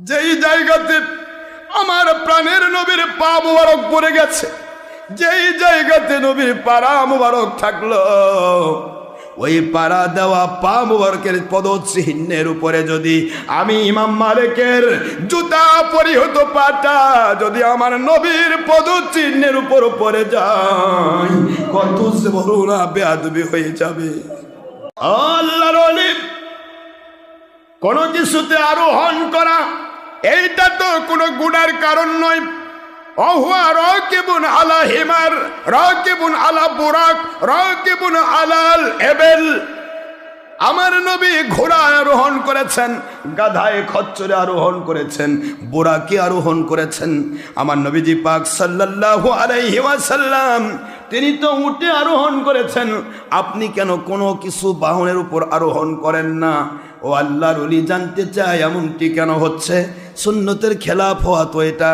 যেই জায়গাতে আমার প্রাণের নবীর পা মুবারক পড়ে গেছে, যেই জায়গাতে নবীর পাড়া মুবারক থাকলো, ওই পাড়া দেওয়া পা মুবারকের পদচিহ্নের উপরে যদি আমি ইমাম মালিকের জুতা পরিহিত পাটা যদি আমার নবীর পদচিহ্নের উপর পড়ে যায়, কত বড় না বেয়াদবি হয়ে যাবে। আল্লাহর ওলি কোনো কিছুতে আরোহণ করা এইটা তো কোনো গুনার কারণ নয়। অহুয়া রাকিবুন আলা হিমার, রাকিবুন আলা বুরাক, রাকিবুন আলাল এবেল। আমার নবী ঘোড়ায় আরোহণ করেছেন, গাধায় খচ্চরে আরোহণ করেছেন, বুরাকে আরোহণ করেছেন। আমার নবীজি পাক সাল্লাল্লাহু আলাইহি ওয়াসাল্লাম তিনি তো উটে আরোহণ করেছেন। আপনি কেন কোনো কিছু বাহনের উপর আরোহণ করেন না? ও আল্লাহর ওলি জানতে চায় এমনটি কেন হচ্ছে? সুন্নতের খেলাফ হওয়া তো এটা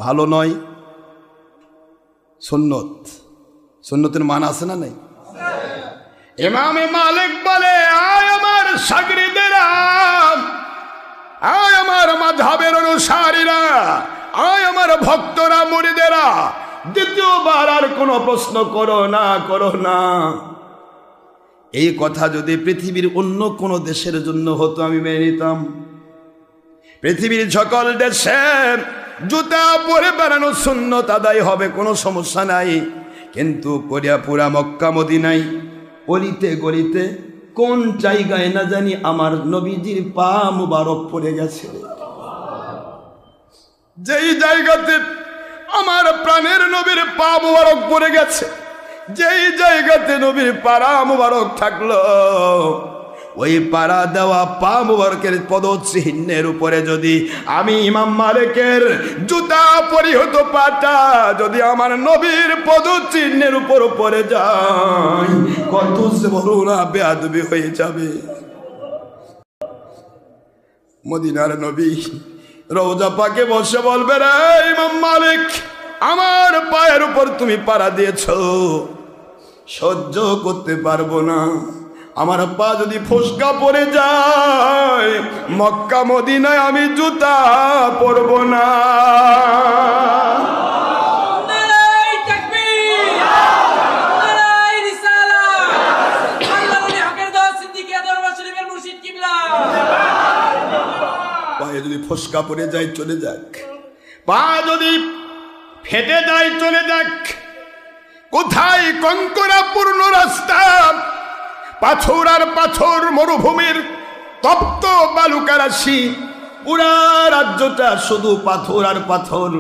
ভালো নয়। সুন্নতের মান আছে না নাই? ইমামে মালিক বলে, আয় আমার শাগরিদেরা, আয় আমার মাযহাবের অনুসারীরা, আয় আমার ভক্তরা, মুরিদেরা, দ্বিতীয়বার আর কোনো প্রশ্ন করো না। এই কথা যদি পৃথিবীর অন্য কোনো দেশের জন্য হতো আমি মেনে নিতাম। পৃথিবীর সকল দেশে জুতা পরে বেড়ানো সুন্নত আদায় হবে, কোনো সমস্যা নাই। কিন্তু পুরা মক্কা মদিনায় অলিতে গলিতে কোন জায়গায় না জানি আমার নবীজির পা মুবারক পড়ে গেছে। যেই জায়গাতে আমার প্রাণের নবীর পা মুবারক পড়ে গেছে, যেই জায়গাতে নবীর পাড়া মুবারক থাকলো, ওই পাড়া দেওয়া পা মুবারকের পদচিহ্নের উপরে যদি আমি ইমাম মালিকের জুতা পরিহিত পাটা যদি আমার নবীর পদচিহ্নের উপর পড়ে যায়, কত বড় না বেয়াদবি হয়ে যাবে। মদিনার নবী রওজা পাকে বসে বলবে, রে ইমাম মালিক, আমার পায়ের উপর তুমি পাড়া দিয়েছো, সহ্য করতে পারবো না। আমার পা যদি ফসকা পড়ে যায়, মক্কা মদিনায় আমি জুতা পরবো না। পায়ে যদি ফসকা পড়ে যায় চলে যাক, পা যদি ফেটে যায় চলে যাক। কোথায় কঙ্করাপূর্ণ রাস্তা, পাথর আর পাথর, মরুভূমির তপ্ত বালুকারাশি, পুরা রাজ্যটা শুধু পাথর আর পাথর।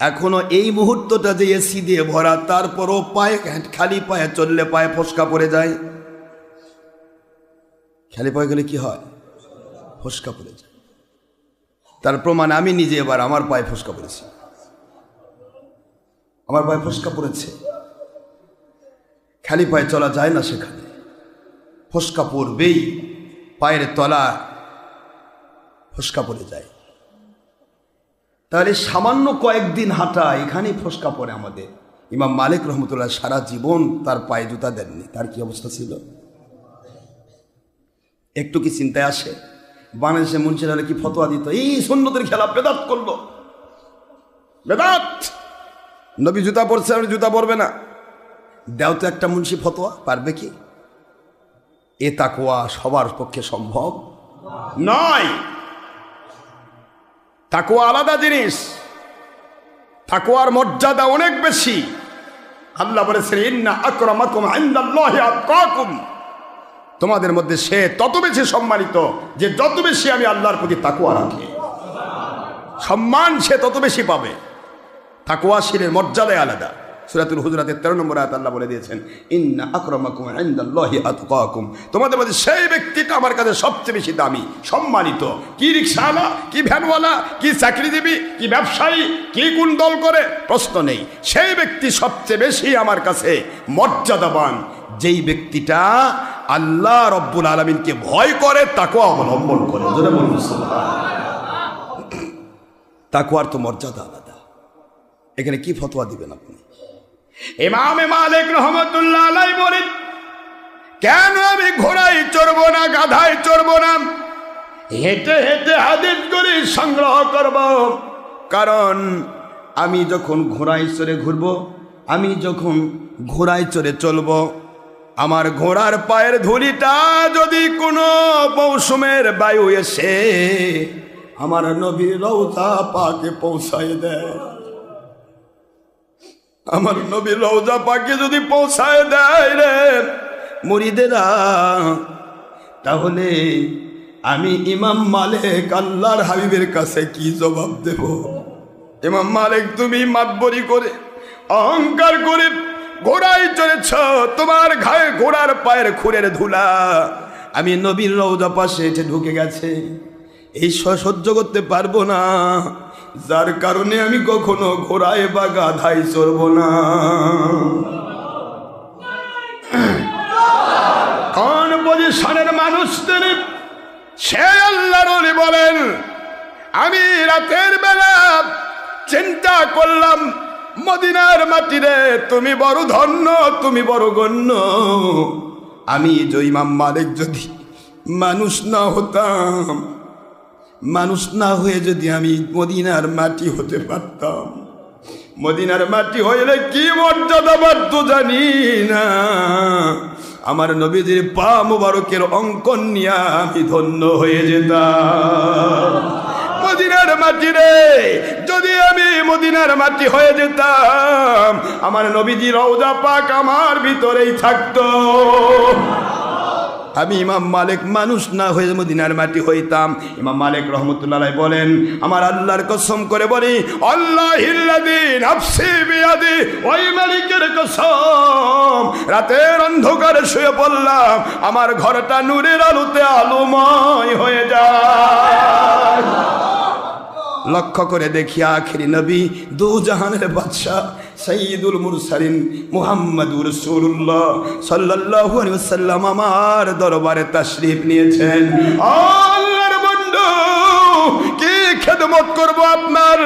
এখনো এই মুহূর্তটা যে এসি দিয়ে ভরা, তারপরও পায়ে খালি পায়ে চললে পায়ে ফসকা পড়ে যায়। খালি পায়ে গেলে কি হয়? ফসকা পড়ে যায়। তার প্রমাণ আমি নিজে এবার আমার পায়ে ফসকা পড়েছি, আমার পায়ে ফসকা পড়েছে। খালি পায়ে চলা যায় না, সেখানে ফসকা পড়বেই, পায়ের তলা ফসকা পড়ে যায়। তাহলে সামান্য কয়েকদিন হাঁটা, এখানেই ফসকা পড়ে আমাদের। ইমাম মালিক রহমতুল্লাহ সারা জীবন তার পায়ে জুতা দেননি, তার কি অবস্থা ছিল? একটু কি চিন্তায় আসে? বাংলাদেশে মুন্সিরা কি ফতোয়া দিত, এই সুন্নতের খেলা বেদাত করলো, বেদাত, নবী জুতা পরছে আর জুতা পরবে না। দেও তো একটা মুন্সি ফতোয়া, পারবে কি? এ তাকওয়া সবার পক্ষে সম্ভব নয়। তাকওয়া আলাদা জিনিস, তাকওয়ার মর্যাদা অনেক বেশি। আল্লাহ বলেছেন, ইন্না আকরামাকুম ইনদাল্লাহি আতকাকুম, তোমাদের মধ্যে সে তত বেশি সম্মানিত যে যত বেশি আমি আল্লাহর প্রতি তাকওয়া রাখে, সম্মান সে তত বেশি পাবে। তাকওয়াশীলের মর্যাদা আলাদা। সূরাতুল হুজুরাতের 13 নম্বর আয়াত আল্লাহ বলে দিয়েছেন, ইন্না আকরামাকুম ইনদাল্লাহি আতকাকুম, তোমাদের মধ্যে সেই ব্যক্তিটা আমার কাছে সবচেয়ে বেশি দামি, সম্মানিত। কি রিকশাওয়ালা, কি ভ্যানওয়ালা, কি চাকরিজীবী, কি ব্যবসায়ী, কি কোন দল করে, প্রশ্ন নেই। সেই ব্যক্তি সবচেয়ে বেশি আমার কাছে মর্যাদাবান, যেই ব্যক্তিটা আল্লাহ রব্বুল আলামিনকে ভয় করে, তাকওয়া অবলম্বন করে। জোরে বলুন সুবহানাল্লাহ। তাকওয়ার তো মর্যাদা আলাদা। এখানে কি ফতোয়া দিবেন আপনি? ইমামে মালিক রহমতুল্লাহ আলাইহি বলেন, কেন আমি ঘোড়ায় চড়বো না, গাধায় চড়বো না? হেঁটে হেঁটে হাদিসগুলি সংগ্রহ করব, কারণ আমি যখন ঘোড়ায় চড়ে ঘুরব, আমি যখন ঘোড়ায় চড়ে চলব, আমার ঘোড়ার পায়ের ধুলিটা যদি কোনো মৌসুমের বায়ু এসে আমার নবীর রওজা পাকে পৌঁছায় দেয়, আমার নবীর রওজা পাকে যদি পৌঁছায় দেয় রে মুরিদেরা, তাহলে আমি ইমাম মালিক আল্লাহর হাবিবের কাছে কি জবাব দেব? ইমাম মালিক, তুমি মাতবরি করে অহংকার করে ঘোড়ায় চড়েছ, তোমার ঘায়ে ঘোড়ার পায়ের খুরের ধুলা আমি নবীর রওজা পাশে এসে ঢুকে গেছে, এই সহ্য করতে পারবো না, যার কারণে আমি কখনো ঘোড়ায় বা গাধায় চড়ব না। কোন পজিশনের মানুষ তিনি? সে আল্লাহর ওলি বলেন, আমি রাতের বেলা চিন্তা করলাম মদিনার মাটিরে তুমি বড় ধন্য, তুমি বড় গণ্য, আমি ইমাম মালিক যদি মানুষ না হতাম, মানুষ না হয়ে যদি আমি মদিনার মাটি হতে পারতাম, মদিনার মাটি হইলে কি মর্যাদা বাড়তো জানি না, আমার নবীজির পা মুবারকের অঙ্কন নিয়ে আমি ধন্য হয়ে যেতাম। মদিনার মাটি রে, যদি আমি মদিনার মাটি হয়ে যেতাম, আমার নবীজির রওজা পাক আমার ভিতরেই থাকতো। আমি ইমাম মালিক মানুষ না হয়ে মদিনার মাটি হইতাম। ইমাম মালিক রহমতুল্লাহ আলাইহি বলেন, আমার আল্লাহর কসম করে বলি, আল্লাহিল্লাযী নাফসি বিয়াদি, ওই মালিকের কসম, রাতের অন্ধকারে শুয়ে পড়লাম, আমার ঘরটা নূরের আলোতে আলোময় হয়ে যায়। লক্ষ্য করে দেখি আখিরি নবী, দু জাহানের বাদশাহ, সাইয়্যিদুল মুরসালিন মুহাম্মাদুর রাসূলুল্লাহ সাল্লাল্লাহু আলাইহি ওয়াসাল্লাম আমার দরবারে তাশরীফ নিয়েছেন। আল্লাহর বন্ধু, কি খেদমত করব আপনার?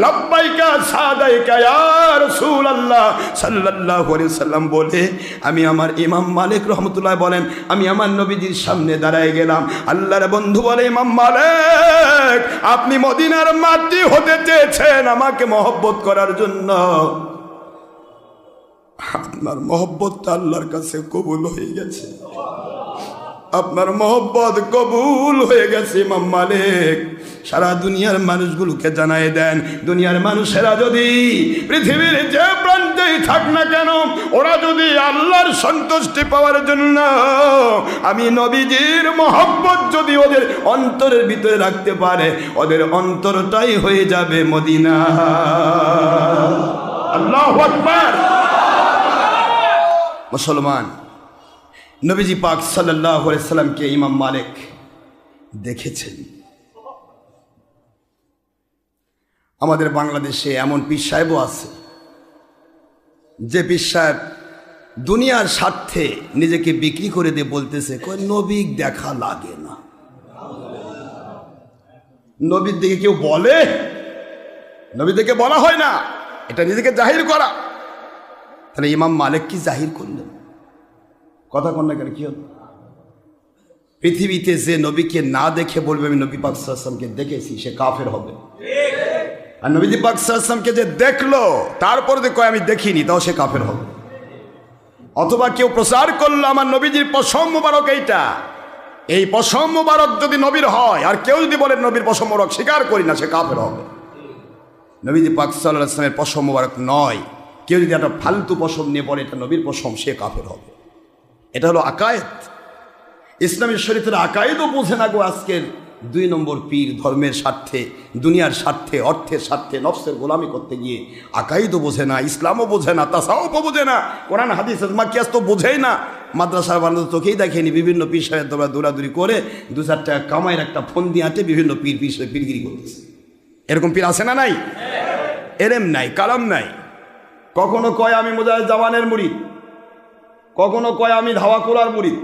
লাব্বাইকা সাদাইকা ইয়া রাসূলুল্লাহ সাল্লাল্লাহু আলাইহি ওয়াসাল্লাম বলে আমি আমার ইমাম মালিক রহমতুল্লাহ বলেন, আমি আমার নবীজির সামনে দাঁড়ায় গেলাম। আল্লাহর বন্ধু বলে, ইমাম মালিক, আপনি মদিনার মাটি হতে চেয়েছেন আমাকে মহব্বত করার জন্য, আপনার মহব্বতটা আল্লাহর কাছে কবুল হয়ে গেছে, আপনার মহব্বত কবুল হয়ে গেছে। ইমাম মালিক সারা দুনিয়ার মানুষগুলোকে জানায় দেন, দুনিয়ার মানুষেরা যদি পৃথিবীর যে প্রান্তেই থাক না কেন, ওরা যদি আল্লাহর সন্তুষ্টি পাওয়ার জন্য আমি নবীজির মহব্বত যদি ওদের অন্তরের ভিতরে রাখতে পারে, ওদের অন্তরটাই হয়ে যাবে মদিনা। আল্লাহু আকবার। মুসলমান, নবীজি পাক সাল্লাল্লাহু আলাইহি সাল্লামকে ইমাম মালিক দেখেছেন। আমাদের বাংলাদেশে এমন পীর সাহেবও আছে যে পীর সাহেব দুনিয়ার স্বার্থে নিজেকে বিক্রি করে দিয়ে বলতেছে, নবী দেখা লাগে না। নবীর দিকে কেউ বলে? নবীর দিকে বলা হয় না, এটা নিজেকে জাহির করা। তাহলে ইমাম মালিক কি জাহির করলেন? কথা কন না কেন? কি হল? পৃথিবীতে যে নবীকে না দেখে বলবে আমি নবী পাক সাল্লাল্লাহু আলাইহি ওয়াসাল্লামকে দেখেছি, সে কাফের হবে। আর নবীজি পাক সাল্লাল্লাহু আলাইহি ওয়াসাল্লামকে যে দেখলো তারপরে যে কয় আমি দেখিনি, তাও সে কাফের হবে। অথবা কেউ প্রচার করলো আমার নবীজির পশম মুবারক এইটা, এই পশম মুবারক যদি নবীর হয়, আর কেউ যদি বলে নবীর পশম মুবারক স্বীকার করি না, সে কাফের হবে। নবীজি পাক সাল্লাল্লাহু আলাইহি ওয়াসাল্লামের পশম মুবারক নয়, কেউ যদি একটা ফালতু পশম নিয়ে পড়ে এটা নবীর পশম, সে কাফের হবে। এটা হলো আকায়েদ। ইসলামের শরীয়তের আকায়েদও বোঝে না গো আজকের 2 নম্বর পীর। ধর্মের স্বার্থে, দুনিয়ার স্বার্থে, অর্থের স্বার্থে নফসের গোলামি করতে গিয়ে আকায়েদও বোঝে না, ইসলামও বোঝে না, তাসাউফও বোঝে না, কোরআন হাদিস মাকিয়াস তো বোঝেই না। মাদ্রাসার বান্ধব তোকেই দেখেনি, বিভিন্ন পীর সাহেব তোমরা দৌড়াদৌড়ি করে 2-4 টাকা কামাইয়ের একটা ফোন দিয়ে আঁটে বিভিন্ন পীরগিরি করতেছে। এরকম পীর আছে না? নাই? এলেম নাই, কালাম নাই। কখনো কয় আমি মুজাহিদ জামানের মুরিদ, কখনো কয় আমি ধাওয়াকুলার মুরিদ,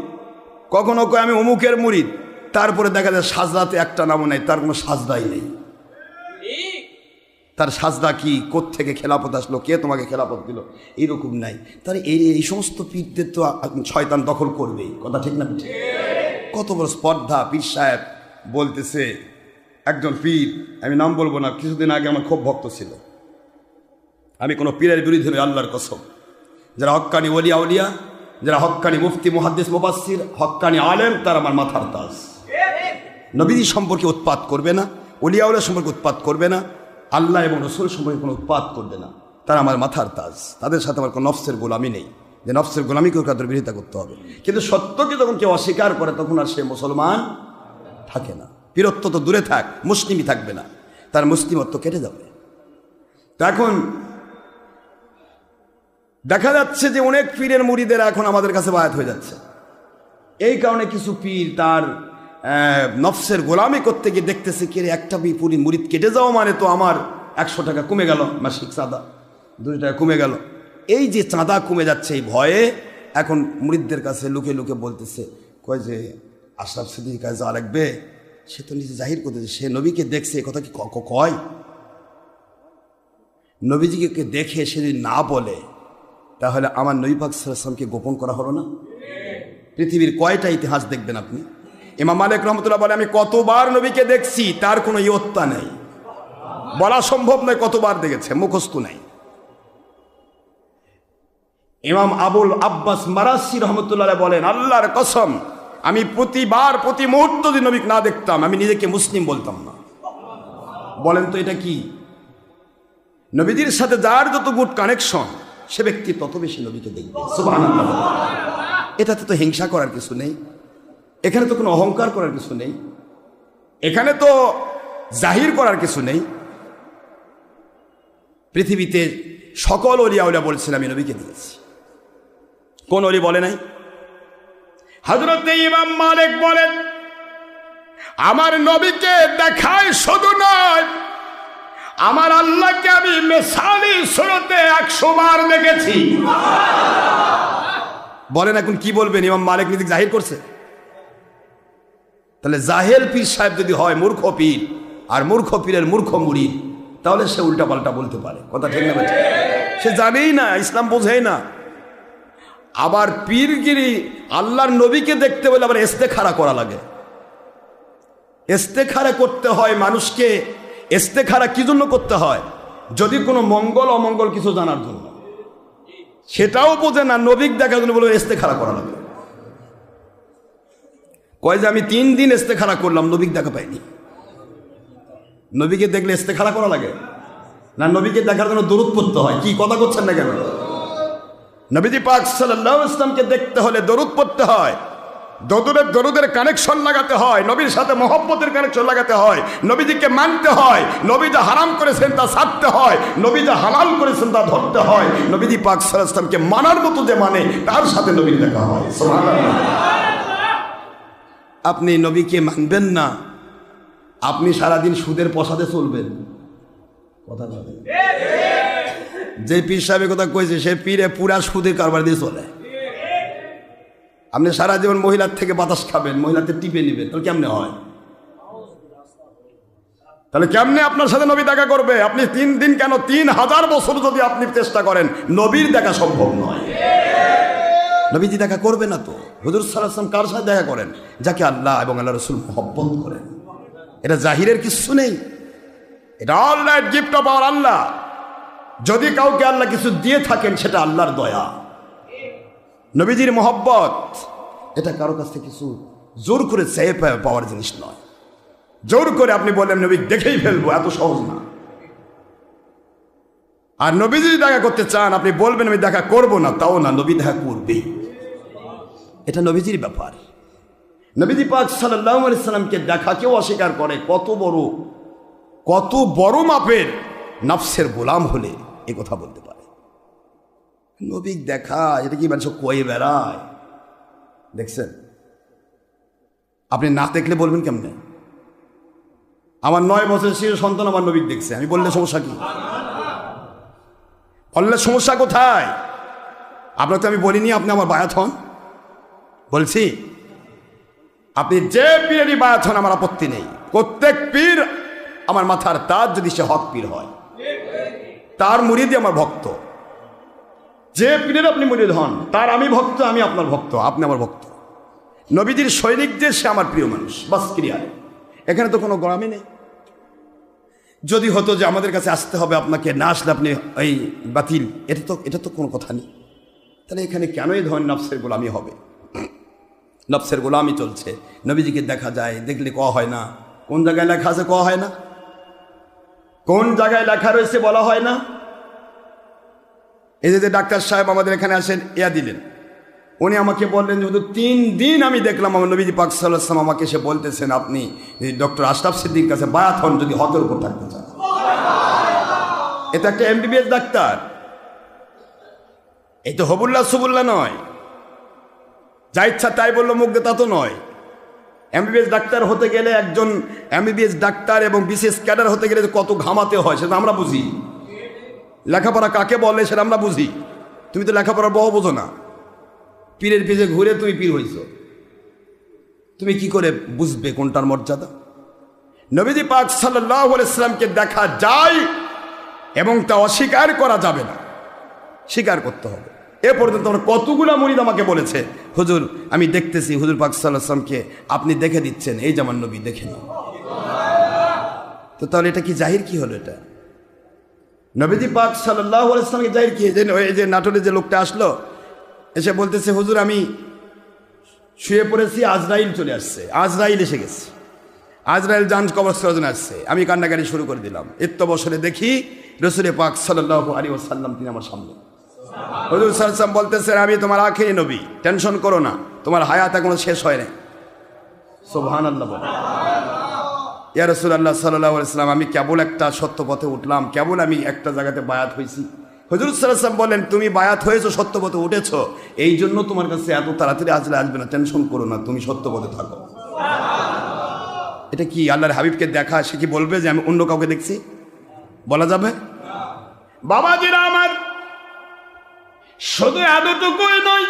কখনো কয় আমি অমুকের মুরিদ, তারপরে দেখা যায় সাজদাতে একটা নামও নাই, তার কোনো সাজদাই নেই। তার সাজদা কি, কোত্থেকে খেলাফত আসলো, কে তোমাকে খেলাফত দিল, এইরকম নাই। তাহলে এই সমস্ত পীরদের তো শয়তান দখল করবেই, কথা ঠিক না? কত বড় স্পর্ধা! পীর সাহেব বলতেছে একজন পীর, আমি নাম বলবো না, কিছুদিন আগে আমার খুব ভক্ত ছিল। আমি কোনো পীরের বিরুদ্ধে নই, আল্লাহর কসম। যারা হক্কানি ওলিয়া উলিয়া, যারা হক্কানি মুফতি মুহাদ্দিস মুফাসসির, হক্কানি আলেম, তারা আমার মাথার তাজ। নবীজি সম্পর্কে উৎপাত করবে না, ওলিয়া উলিয়া সম্পর্কে উৎপাত করবে না, আল্লাহ এবং রসুল সম্পর্কে কোনো উৎপাত করবে না, তারা আমার মাথার তাজ। তাদের সাথে আমার কোনো নফসের গোলামি নেই যে নফসের গোলামিকেও তাদের বিরোধিতা করতে হবে। কিন্তু সত্যকে যখন কেউ অস্বীকার করে তখন আর সে মুসলমান থাকে না। পীরত্ব তো দূরে থাক, মুসলিমই থাকবে না, তার মুসলিমত্ব কেটে যাবে। তো এখন দেখা যাচ্ছে যে অনেক পীরের মুরিদেরা এখন আমাদের কাছে বায়াত হয়ে যাচ্ছে। এই কারণে কিছু পীর তার নফসের গোলামি করতে গিয়ে দেখতেছে কে একটা পুরি মুরিদ কেটে যাওয়া মানে তো আমার 100 টাকা কমে গেল, মাসিক চাঁদা 2 টাকা কমে গেল। এই যে চাঁদা কমে যাচ্ছে এই ভয়ে এখন মুরিদদের কাছে লুকে লুকে বলতেছে, কয় যে আশরাফ সিদ্দিকীর কাছে যাওয়া লাগবে, সে তো নিজে জাহির করতেছে সে নবীকে দেখছে। এ কথা কি কয়? নবীজিকে দেখে সে যদি না বলে তাহলে আমার নবী পাক সাল্লাল্লাহু আলাইহি ওয়াসাল্লামকে গোপন করা হলো না? পৃথিবীর কয়টা ইতিহাস দেখবেন আপনি? ইমাম মালিক রহমতুল্লাহ বলে, আমি কতবার নবীকে দেখছি, তার কোনো ইয়ত্তা নেই, বলা সম্ভব নয় কতবার দেখেছে, মুখস্থ নাই। ইমাম আবুল আব্বাস মারাসি রহমতুল্লাহ বলেন, আল্লাহর কসম, আমি প্রতিবার প্রতি মুহূর্ত যদি নবী না দেখতাম আমি নিজেকে মুসলিম বলতাম না। বলেন তো এটা কি? নবীজির সাথে যার যত গুড কানেকশন সে ব্যক্তি তত বেশি নবীকে দেখবে। সুবহানাল্লাহ। এটাতে তো হিংসা করার কিছু নেই, এখানে তো কোনো অহংকার করার কিছু নেই, এখানে তো জাহির করার কিছু নেই। পৃথিবীতে সকল ওলিয়া উলিয়া বলছেন আমি নবীকে দিয়েছি, কোন ওলি বলে নাই? হযরত ইমাম মালিক বলেন, আমার নবীকে দেখায় শুধু নয়, আমার আল্লাহকে আমি মেসালি সুরতে 100 বার দেখেছি। বলেন এখন কি বলবেন? ইমাম মালিক নিজে জাহির করছে? তাহলে জাহেল পীর সাহেব যদি হয় মূর্খ পীর, আর মূর্খ পীরের মূর্খ মুরিদ, তাহলে সে উল্টা পাল্টা বলতে পারে, কথা ঠিক না? সে জানেই না, ইসলাম বোঝেই না। আবার পীরগিরি আল্লাহর নবীকে দেখতে বলে আবার ইস্তেখারা করা লাগে। ইস্তেখারা করতে হয় মানুষকে। ইস্তেখারা কি জন্য করতে হয়? যদি কোনো মঙ্গল অমঙ্গল কিছু জানার জন্য। সেটাও বোঝে না, নবীকে দেখার জন্য বলে ইস্তেখারা করা লাগে। কয় যে আমি 3 দিন ইস্তেখারা করলাম, নবীকে দেখা পাইনি। নবীকে দেখলে ইস্তেখারা করা লাগে না? নবীকে দেখার জন্য দরুদ পড়তে হয়। কি কথা করছেন না কেন? নবীজি পাক সাল্লাল্লাহু আলাইহি ওয়াসাল্লামকে দেখতে হলে দরুদ পড়তে হয়, দরুদের কানেকশন লাগাতে হয়, নবীর সাথে মহব্বতের কানেকশন লাগাতে হয়, নবীজিকে মানতে হয়, নবী যা হারাম করেছেন তা ছাড়তে হয়, নবী যা হালাল করেছেন তা ধরতে হয়। নবীজি পাক সাল্লাল্লাহু আলাইহি ওয়াসাল্লামকে মানার মতো যে মানে তার সাথে নবীর দেখা হয়। সুবহানাল্লাহ। আপনি নবীকে মানবেন না, আপনি সারাদিন সুদের প্রসাদে চলবেন। কথা বলেন। যে পীর সাহেবের কথা কইছে সে পীরে পুরা সুদের কারবার দিয়ে চলে। আপনি সারা জীবন মহিলার থেকে বাতাস খাবেন, মহিলাতে টিপে নেবেন, তাহলে কেমনে হয়? তাহলে কেমনে আপনার সাথে নবী দেখা করবে? আপনি 3 দিন কেন 3000 বছর যদি আপনি চেষ্টা করেন, নবীর দেখা সম্ভব নয়। নবীজি দেখা করবে না তো। হুজুর সাল্লাল্লাহু আলাইহি ওয়াসাল্লাম কার সাথে দেখা করেন? যাকে আল্লাহ এবং আল্লাহ রাসূল মহব্বত করেন। এটা জাহিরের কিছু নেই, এটা all right gift of our Allah. যদি কাউকে আল্লাহ কিছু দিয়ে থাকেন সেটা আল্লাহর দয়া। নবীজির মহব্বত এটা কারো কাছ থেকে কিছু জোর করে চেয়ে পাওয়ার জিনিস নয়। জোর করে আপনি বলেন নবী দেখেই ফেলবো, এত সহজ না। আর নবী যদি দেখা করতে চান আপনি বলবেন আমি দেখা করব না, তাও না, নবী দেখা করবেই। এটা নবীজির ব্যাপার। নবীজি পাক সাল্লাল্লাহু আলাইহি সাল্লামকে দেখা কেউ অস্বীকার করে, কত বড় মাপের নফসের গোলাম হলে এই কথা বলতে পারে। নবী দেখা এটা কি মানুষ কয়ে বেড়ায়? দেখছেন? আপনি না দেখলে বলবেন কেমনে? আমার 9 বছরের শিশু সন্তান আমার নবী দেখছে, আমি বললে সমস্যা কি? বললে সমস্যা কোথায়? আপনাকে আমি বলিনি আপনি আমার বায়াত হন, বলছি আপনি যে পীরেরই বায়াত হন আমার আপত্তি নেই। প্রত্যেক পীর আমার মাথার তাজ, যদি সে হক পীর হয়, তার মুরিদই আমার ভক্ত। যে পীরের আপনি মুরিদ হন তার আমি ভক্ত, আমি আপনার ভক্ত, আপনি আমার ভক্ত। নবীজির সৈনিক যে সে আমার প্রিয় মানুষ, বাস ক্লিয়ার। এখানে তো কোনো গোলামি নেই। যদি হতো যে আমাদের কাছে আসতে হবে, আপনাকে না আসলে আপনি এই বাতিল, এটা তো কোনো কথা নেই। তাহলে এখানে কেন এই ধরনের নফসের গোলামি হবে? নফসের গোলামি চলছে। নবীজিকে দেখা যায়, দেখলে কওয়া হয় না। কোন জায়গায় লেখা আছে কওয়া হয় না? কোন জায়গায় লেখা রয়েছে বলা হয় না? এই যে ডাক্তার সাহেব আমাদের এখানে আসেন, দিলেন, উনি আমাকে বললেন যে হুজুর 3 দিন আমি দেখলাম আমার নবীজি পাক সাল্লাল্লাহু আলাইহি ওয়াসাল্লাম আমাকে এসে বলতেছেন আপনি ডক্টর আশরাফ সিদ্দিকীর কাছে বায়াত হন যদি হকের উপর থাকতে চান। এটা একটা MBBS ডাক্তার, এই তো হবুল্লাহ সুবুল্লাহ নয়, যা ইচ্ছা তাই বললো মুখ দিয়ে তা তো নয়। MBBS ডাক্তার হতে গেলে, একজন MBBS ডাক্তার এবং বিশেষ ক্যাডার হতে গেলে কত ঘামাতে হয় সেটা আমরা বুঝি। লেখাপড়া কাকে বলে সেটা আমরা বুঝি। তুমি তো লেখাপড়ার বহ বোঝো না, পীরের পিছে ঘুরে তুমি পীর হইছ, তুমি কি করে বুঝবে কোনটার মর্যাদা? নবীজি পাক সাল্লাল্লাহু আলাইহি ওয়াসাল্লামকে দেখা যায় এবং তা অস্বীকার করা যাবে না, স্বীকার করতে হবে। এ পর্যন্ত আমার কতগুলো মুরিদ আমাকে বলেছে হুজুর আমি দেখতেছি হুজুর পাক সাল্লাল্লাহু আলাইহি ওয়াসাল্লামকে আপনি দেখে দিচ্ছেন, এই যে আমার নবী দেখে নিন। তো তাহলে এটা কি জাহির কি হলো? এটা নবীজি পাক সাল্লাল্লাহু আলাইহি ওয়াসাল্লামকে জাহির কি? এই যে নাটোরে যে লোকটা আসলো এসে বলতেছে হুজুর আমি শুয়ে পড়েছি, আজরাইল চলে আসছে, আজরাইল এসে গেছে, আজরাইল জান কবজ করার জন্য আসছে। আমি কান্নাকাটি শুরু করে দিলাম। এত বছরে দেখি রাসূল পাক সাল্লাল্লাহু আলাইহি ওয়াসাল্লাম তিনি আমার সামনে। হুজুর সাল্লাল্লাহু আলাইহি ওয়াসাল্লাম বলতেছেন আমি তোমার আখিরি নবী, টেনশন করো না, তোমার হায়াত এখনো শেষ হয় নাই। সুবহানাল্লাহ বলে। ইয়া রাসূলুল্লাহ সাল্লাল্লাহু আলাইহি ওয়াসাল্লাম আমি কেবল একটা সত্য পথে উঠলাম, কেবল আমি একটা জায়গাতে বায়াত হয়েছি। হুজুর সাল্লাল্লাহু আলাইহি ওয়াসাল্লাম বলেন তুমি বায়াত হয়েছো, সত্য পথে উঠেছো, এই জন্য তোমার কাছে এত তাড়াতাড়ি আসবে না, টেনশন করো না, তুমি সত্য পথে থাকো। এটা কি আল্লাহর হাবিবকে দেখা? সে কি বলবে যে আমি অন্য কাউকে দেখছি? বলা যাবে? বাবাজিরা আমার, শুধু এতটুকুই নয়,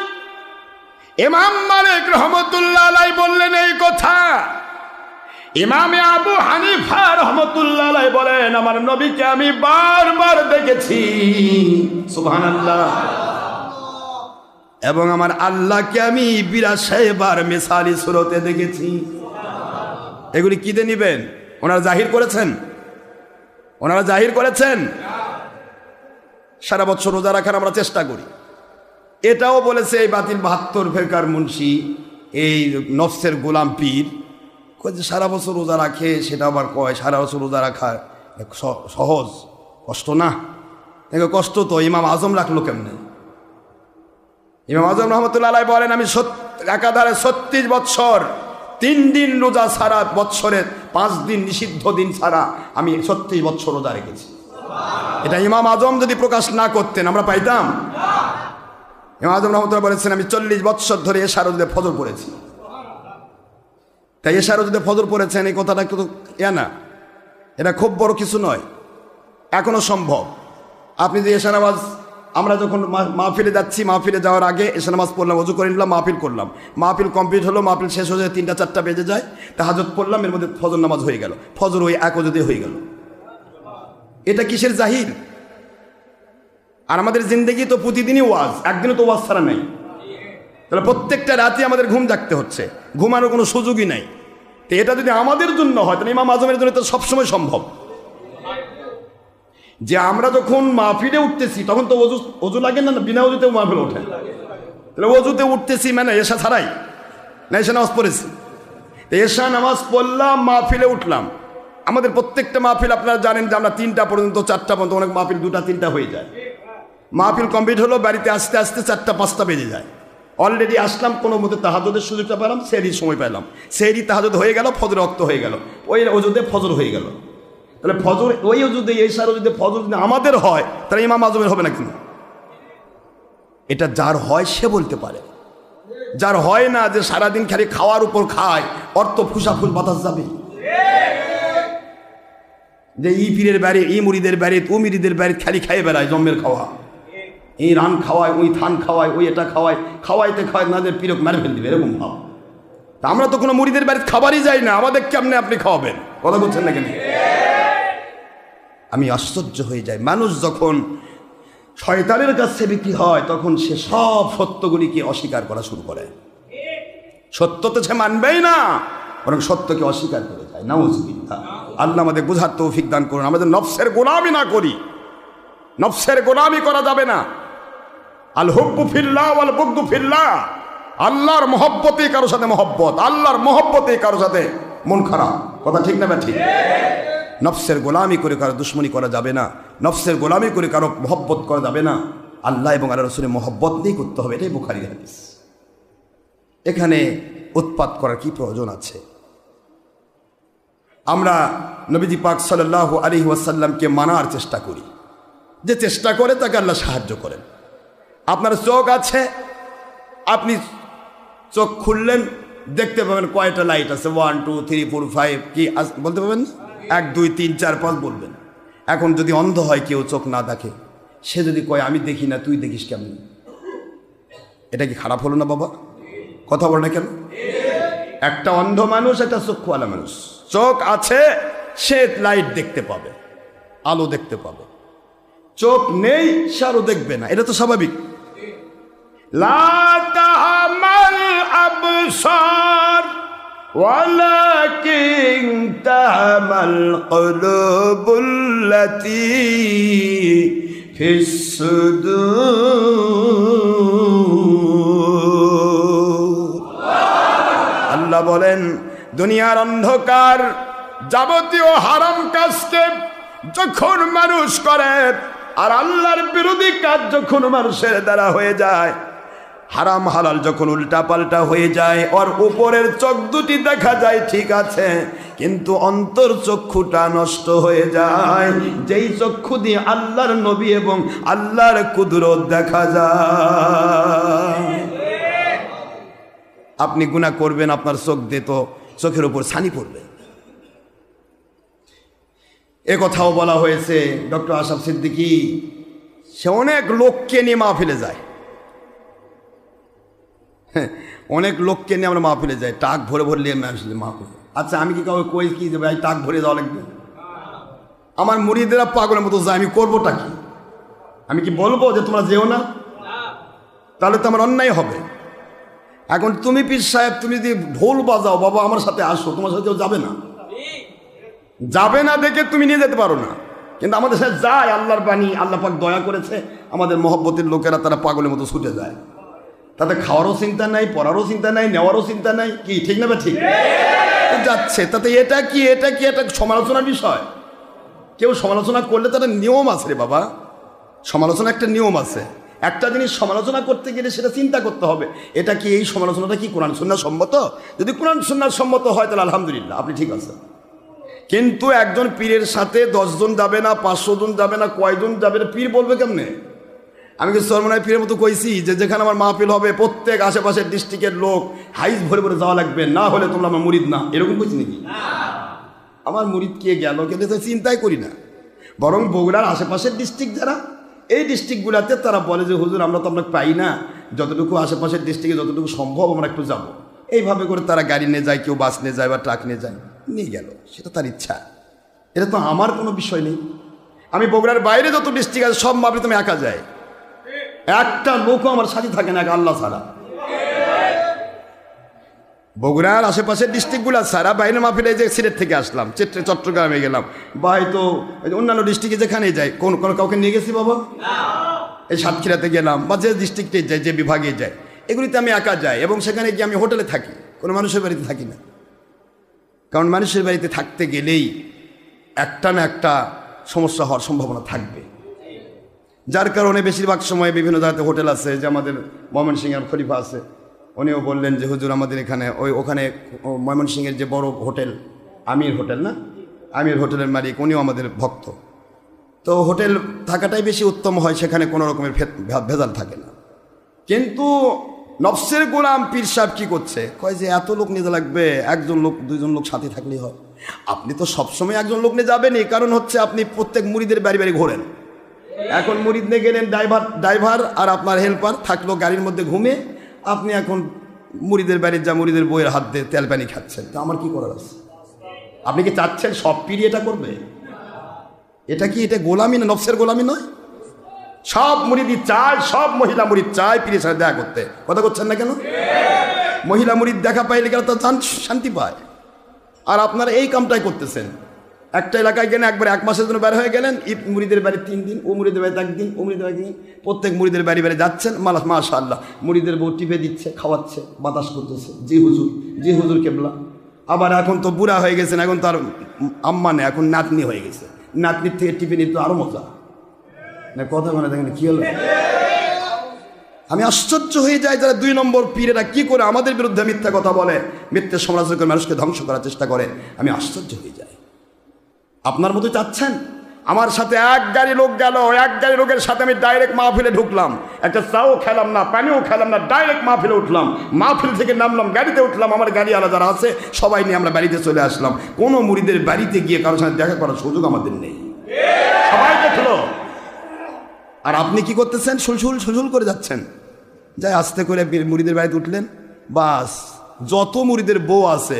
ইমাম মালিক রহমতুল্লাহ আলাইহি বললেন এই কথা। ইমামে আবু হানিফা রাহমাতুল্লাহ আলাইহি বলেন আমার নবীকে আমি বারবার দেখেছি, সুবহানাল্লাহ, এবং আমার আল্লাহকে আমি 82 বার মিসালি সুরতে দেখেছি। এগুলি কি দিয়ে নিবেন? ওনারা জাহির করেছেন, ওনারা জাহির করেছেন। সারা বছর রোজা রাখার আমরা চেষ্টা করি, এটাও বলেছে এই বাতিল 72 ফেরকার মুন্সি, এই নফসের গোলাম পীর সারা বছর রোজা রাখে, সেটা আবার কয় সারা বছর রোজা রাখা সহজ, কষ্ট না। দেখো কষ্ট তো ইমাম আজম রাখলো কেমনে? ইমাম আজম রহমতুল্লাহ আলাইহি বলেন আমি একাধারে 36 বছর 3 দিন রোজা ছাড়া, বছরের 5 দিন নিষিদ্ধ দিন ছাড়া আমি 36 বছর রোজা রেখেছি। এটা ইমাম আজম যদি প্রকাশ না করতেন আমরা পাইতাম? ইমাম আজম রহমতুল্লাহ বলেছেন আমি 40 বছর ধরে এশার রোজে ফজর পড়েছি। তাই এশার রোজে ফজর পড়েছেন, এই কথাটা একটু না, এটা খুব বড় কিছু নয়, এখনো সম্ভব। আপনি যে এশা নামাজ, আমরা যখন মাহফিলে যাচ্ছি, মাহফিলে যাওয়ার আগে এশা নামাজ পড়লাম, ওযু করে নিলাম, মাহফিল করলাম, মাহফিল কমপ্লিট হলো, মাহফিল শেষ হয়ে যায় 3টা-4টা বেজে যায়, তাহাজ্জুদ পড়লাম, এর মধ্যে ফজর নামাজ হয়ে গেল, ফজর ওই এক ওযুতে হয়ে গেল। এটা কিসের জাহির? আর আমাদের জিন্দেগি তো প্রতিদিনই ওয়াজ, একদিনও তো ওয়াজ ছাড়া নাই। তাহলে প্রত্যেকটা রাতে আমাদের ঘুম জাগতে হচ্ছে, ঘুমানোর কোনো সুযোগই নাই। তো এটা যদি আমাদের জন্য হয় তাহলে ইমাম আজমের জন্য তো সবসময় সম্ভব। যে আমরা যখন মাহফিলে উঠতেছি তখন তো ওযু লাগে না, বিনা ওযুতেও মাহফিল ওঠে। তাহলে ওযুতে উঠতেছি মানে এশা ছাড়াই না, এশা নামাজ পড়েছি, এশা নামাজ পড়লাম, মাহফিলে উঠলাম। আমাদের প্রত্যেকটা মাহফিল আপনারা জানেন যে আমরা 3টা পর্যন্ত, 4টা পর্যন্ত, অনেক মাহফিল 2টা-3টা হয়ে যায়। মাহফিল কমপ্লিট হলো, বাড়িতে আসতে আসতে 4টা-5টা বেজে যায়। অলরেডি আসলাম, কোনো মতে তাহাজ্জুদের সুযোগটা পেলাম, সেহরির সময় পেলাম, সেহরি তাহাজ্জুদ হয়ে গেল, ফজর রক্ত হয়ে গেল, ওই ওযুতে ফজর হয়ে গেল। তাহলে ফজর ওই ওযুতে, এশার ওযুতে ফজর যদি আমাদের হয় তাহলে ইমাম আজমের হবে না কেন? এটা যার হয় সে বলতে পারে, যার হয় না, যে সারাদিন খালি খাওয়ার উপর খায়, অর্থ ফুসাফুস বাতাস যাবে। যে ই পীরের বাড়ি, ই মুরিদের বাড়ি, ও মুরিদের বাড়ি খালি খাইয়ে বেড়ায়, জম্মের খাওয়া, এই রান খাওয়ায়, ওই থান খাওয়ায়, ওই এটা খাওয়ায়, খাওয়াইতে নাদের পীরক মেরে ফেল দিবে, এরকম ভাব। তা আমরা তো কোনো মুরিদের বাড়িতে খাবারই যাই না, আমাদের কেমনে আপনি খাওয়াবেন? কথা বলছেন না কেন? আমি আশ্চর্য হয়ে যাই, মানুষ যখন শয়তানের কাছে বিক্রি হয় তখন সে সব সত্যগুলিকে অস্বীকার করা শুরু করে। সত্য তো সে মানবেই না, বরং সত্যকে অস্বীকার করে যায়। নাউজুবিল্লাহ। আল্লাহ আমাদের বুঝার তৌফিক দান করুন, আমাদের নফসের গোলামি না করি। নফসের গোলামি করা যাবে না। আল হুব্বু ফিল্লাহ ওয়াল বুগদু ফিল্লাহ। আল্লাহর মহব্বতে কারো সাথে মহব্বত, আল্লাহর মহব্বতে কারো সাথে মন খারাপ। কথা ঠিক না বা ঠিক? নফসের গোলামি করে কারো দুশ্মনী করা যাবে না, নফসের গোলামি করে কারো মহব্বত করা যাবে না। আল্লাহ এবং আল্লাহ রাসূলের মহব্বত নিয়ে করতে হবে, এটাই বুখারীর হাদিস। এখানে উৎপাত করার কি প্রয়োজন আছে? আমরা নবীজি পাক সাল্লাল্লাহু আলাইহি ওয়াসাল্লামকে মানার চেষ্টা করি, যে চেষ্টা করে তাকে আল্লাহ সাহায্য করেন। আপনার চোখ আছে, আপনি চোখ খুললেন, দেখতে পাবেন কয়টা লাইট আছে, 1 2 3 4 5 কি বলতে পারবেন? 1 2 3 4 5 বলবেন। এখন যদি অন্ধ হয় কেউ, চোখ না দেখে, সে যদি কয় আমি দেখি না, তুই দেখিস কেমন? এটা কি খারাপ হলো না বাবা? কথা বলে না কেন? একটা অন্ধ মানুষ, একটা চক্ষুওয়ালা মানুষ, চোখ আছে, সে লাইট দেখতে পাবে, আলো দেখতে পাবে। চোখ নেই, সে আলো দেখবে না, এটা তো স্বাভাবিক। লা তা'মাল আবসার ওয়ালাকিন তা'মাল কুলুবুল্লাতী ফিস সুদূর। আল্লাহ বলেন, দুনিয়ার অন্ধকার যাবতীয় হারাম কাজকে যখন মানুষ করে, আর আল্লাহর বিরোধী কাজ যখন মানুষের দ্বারা হয়ে যায়, হারাম হালাল যখন উল্টা পাল্টা হয়ে যায়, ওর উপরের চোখ দুটি দেখা যায় ঠিক আছে, কিন্তু অন্তর চক্ষুটা নষ্ট হয়ে যায়, যেই চক্ষু দিয়ে আল্লাহর নবী এবং আল্লাহর কুদরত দেখা যায়। আপনি গুনাহ করবেন, আপনার চোখ দিয়ে তো চোখের উপর ছানি পড়বে। এ কথাও বলা হয়েছে, ডক্টর আশরাফ সিদ্দিকী সে অনেক লোককে নিয়ে মাহফিলে যায়, অনেক লোককে নিয়ে আমরা মাহফিলে যাই, টাক ভরে ভরে নিয়ে আসলে মাহফিলে। আচ্ছা, আমি কি কাউকে কই কি যে ভাই টাক ভরে যাওয়া লাগবে? আমার মুরিদেরা পাগলের মতো যায়, আমি করবোটা কি? আমি কি বলবো যে তোমরা যেও না? তাহলে তো আমার অন্যায় হবে। এখন তুমি পীর সাহেব, তুমি যদি ঢোল বাজাও, বাবা আমার সাথে আসো, তোমার সাথে কেউ যাবে না, যাবে না দেখে তুমি নিয়ে যেতে পারো না। কিন্তু আমাদের সাথে যায়, আল্লাহর বাণী, আল্লাহ পাক দয়া করেছে, আমাদের মহব্বতের লোকেরা তারা পাগলের মতো ছুটে যায়। তাতে খাওয়ারও চিন্তা নাই, পড়ারও চিন্তা নাই, নেওয়ারও চিন্তা নাই, কি ঠিক না? বা ঠিক যাচ্ছে, তাতে এটা কি এটা কি এটা সমালোচনার বিষয়? কেউ সমালোচনা করলে তার নিয়ম আছে রে বাবা, সমালোচনা একটা নিয়ম আছে। একটা জিনিস সমালোচনা করতে গেলে সেটা চিন্তা করতে হবে, এটা কি, এই সমালোচনাটা কি কোরআন সুন্নাহ সম্মত? যদি কোরআন সুন্নাহ সম্মত হয় তাহলে আলহামদুলিল্লাহ, আপনি ঠিক আছেন। কিন্তু একজন পীরের সাথে 10 জন যাবে না, 500 জন যাবে না, কয়জন যাবে না, পীর বলবে কেমনে? আমি কি সরমনায় পীরের মতো কইছি যে যেখানে আমার মাহফিল হবে প্রত্যেক আশেপাশের ডিস্ট্রিক্টের লোক হাইজ ভরে ভরে যাওয়া লাগবে, না হলে তোমরা আমার মুরিদ না, এরকম কইছি নাকি? আমার মুরিদ কে গেল কিন্তু তো চিন্তাই করি না। বরং বগুড়ার আশেপাশের ডিস্ট্রিক্ট যারা, এই ডিস্ট্রিক্টগুলোতে তারা বলে যে হুজুর আমরা তো আপনাকে পাই না, যতটুকু আশেপাশের ডিস্ট্রিক্টে যতটুকু সম্ভব আমরা একটু যাব। এইভাবে করে তারা গাড়ি নিয়ে যায়, কেউ বাস নিয়ে যায় বা ট্রাক নিয়ে যায়, নিয়ে গেল, সেটা তার ইচ্ছা, এটা তো আমার কোনো বিষয় নেই। আমি বগুড়ার বাইরে যত ডিস্ট্রিক্ট আছে সব মাহফিলে তুমি একা যায়, একটা লোকও আমার সাথে থাকে না, আল্লাহ ছাড়া। বগুড়ার আশেপাশের ডিস্ট্রিক্টগুলো ছাড়া বাইরে মাহফিলে যে সিলেট থেকে আসলাম, চট্টগ্রামে গেলাম, বা হয়তো অন্যান্য ডিস্ট্রিক্টে যেখানে যাই, কোন কাউকে নিয়ে গেছি বাবা? এই সাতক্ষীরাতে গেলাম, বা যে ডিস্ট্রিক্টে যাই, যে বিভাগে যাই, এগুলিতে আমি একা যাই, এবং সেখানে গিয়ে আমি হোটেলে থাকি, কোনো মানুষের বাড়িতে থাকি না। কারণ মানুষের বাড়িতে থাকতে গেলেই একটা না একটা সমস্যা হওয়ার সম্ভাবনা থাকবে, যার কারণে বেশিরভাগ সময় বিভিন্ন জায়গাতে হোটেল আছে। যে আমাদের ময়মনসিংহের খলিফা আছে, উনিও বললেন যে হুজুর আমাদের এখানে ওখানে ময়মনসিংহের যে বড় হোটেল আমির হোটেল, না আমির হোটেলের মালিক, উনিও আমাদের ভক্ত। তো হোটেল থাকাটাই বেশি উত্তম হয়, সেখানে কোনো রকমের ভেজাল থাকে না। কিন্তু নফসের গোলাম পীর সাহেব কী করছে, কয় যে এত লোক নিতে লাগবে, একজন লোক 2 জন লোক সাথে থাকলেই হয়। আপনি তো সবসময় একজন লোক নিয়ে যাবেনই, কারণ হচ্ছে আপনি প্রত্যেক মুরিদের বাড়ি বাড়ি ঘোরেন। এখন মুরিদ নিয়ে গেলেন, ড্রাইভার আর আপনার হেল্পার থাকলো গাড়ির মধ্যে ঘুমে, আপনি এখন মুরিদের বাড়ির যা মুরিদের বইয়ের হাত দিয়ে তেল পানি খাচ্ছেন, তা আমার কি করার আছে? আপনি কি চাচ্ছেন সব পীরই এটা করবে? এটা কি, এটা গোলামি না? নফসের গোলামি নয়? সব মুরিদই চায়, সব মহিলা মুরিদ চায় পীরের সাথে দেখা করতে। কথা করছেন না কেন? মহিলা মুরিদ দেখা পাইলে গেলে তো শান্তি পায়। আর আপনারা এই কামটাই করতেছেন। একটা এলাকায় গেলেন, একবার 1 মাসের জন্য বের হয়ে গেলেন, মুরিদের বাড়ি 3 দিন, ও মুরিদের বাড়িতে 1 দিন, ও মুরিদের বাড়ি 1 দিন, প্রত্যেক মুরিদের বাড়ি বাড়ি যাচ্ছেন, মাশাআল্লাহ মুরিদের বউ টিপে দিচ্ছে, খাওয়াচ্ছে, বাতাস করতেছে, জি হুজুর কেবলা। আবার এখন তো বুড়া হয়ে গেছেন, এখন তার আম্মা নেই, এখন নাতনি হয়ে গেছে, নাতনির থেকে টিপে নিতে আরো মজা না। কথা মানে দেখেন কি হলো। আমি আশ্চর্য হয়ে যাই যারা 2 নম্বর পীরেরা কি করে আমাদের বিরুদ্ধে মিথ্যা কথা বলে, মিথ্যে সমালোচনা করে মানুষকে ধ্বংস করার চেষ্টা করে। আমি আশ্চর্য হয়ে যাই। আপনার মতো চাচ্ছেন? আমার সাথে 1 গাড়ি লোক গেল, 1 গাড়ি লোকের সাথে আমি ডাইরেক্ট মাহফিলে ঢুকলাম, একটা চাও খেলাম না, পানিও খেলাম না, ডাইরেক্ট মাহফিলে উঠলাম, মাহফিল থেকে নামলাম, গাড়িতে উঠলাম, আমার গাড়ি আলাদা যারা আছে সবাই নিয়ে আমরা বাড়িতে চলে আসলাম। কোনো মুরিদের বাড়িতে গিয়ে কারোর সাথে দেখা করার সুযোগ আমাদের নেই, সবাই দেখলো। আর আপনি কি করতেছেন? সুলসুল করে যাচ্ছেন। যাই আস্তে করে মুরিদের বাড়িতে উঠলেন, বাস যত মুরিদের বউ আছে,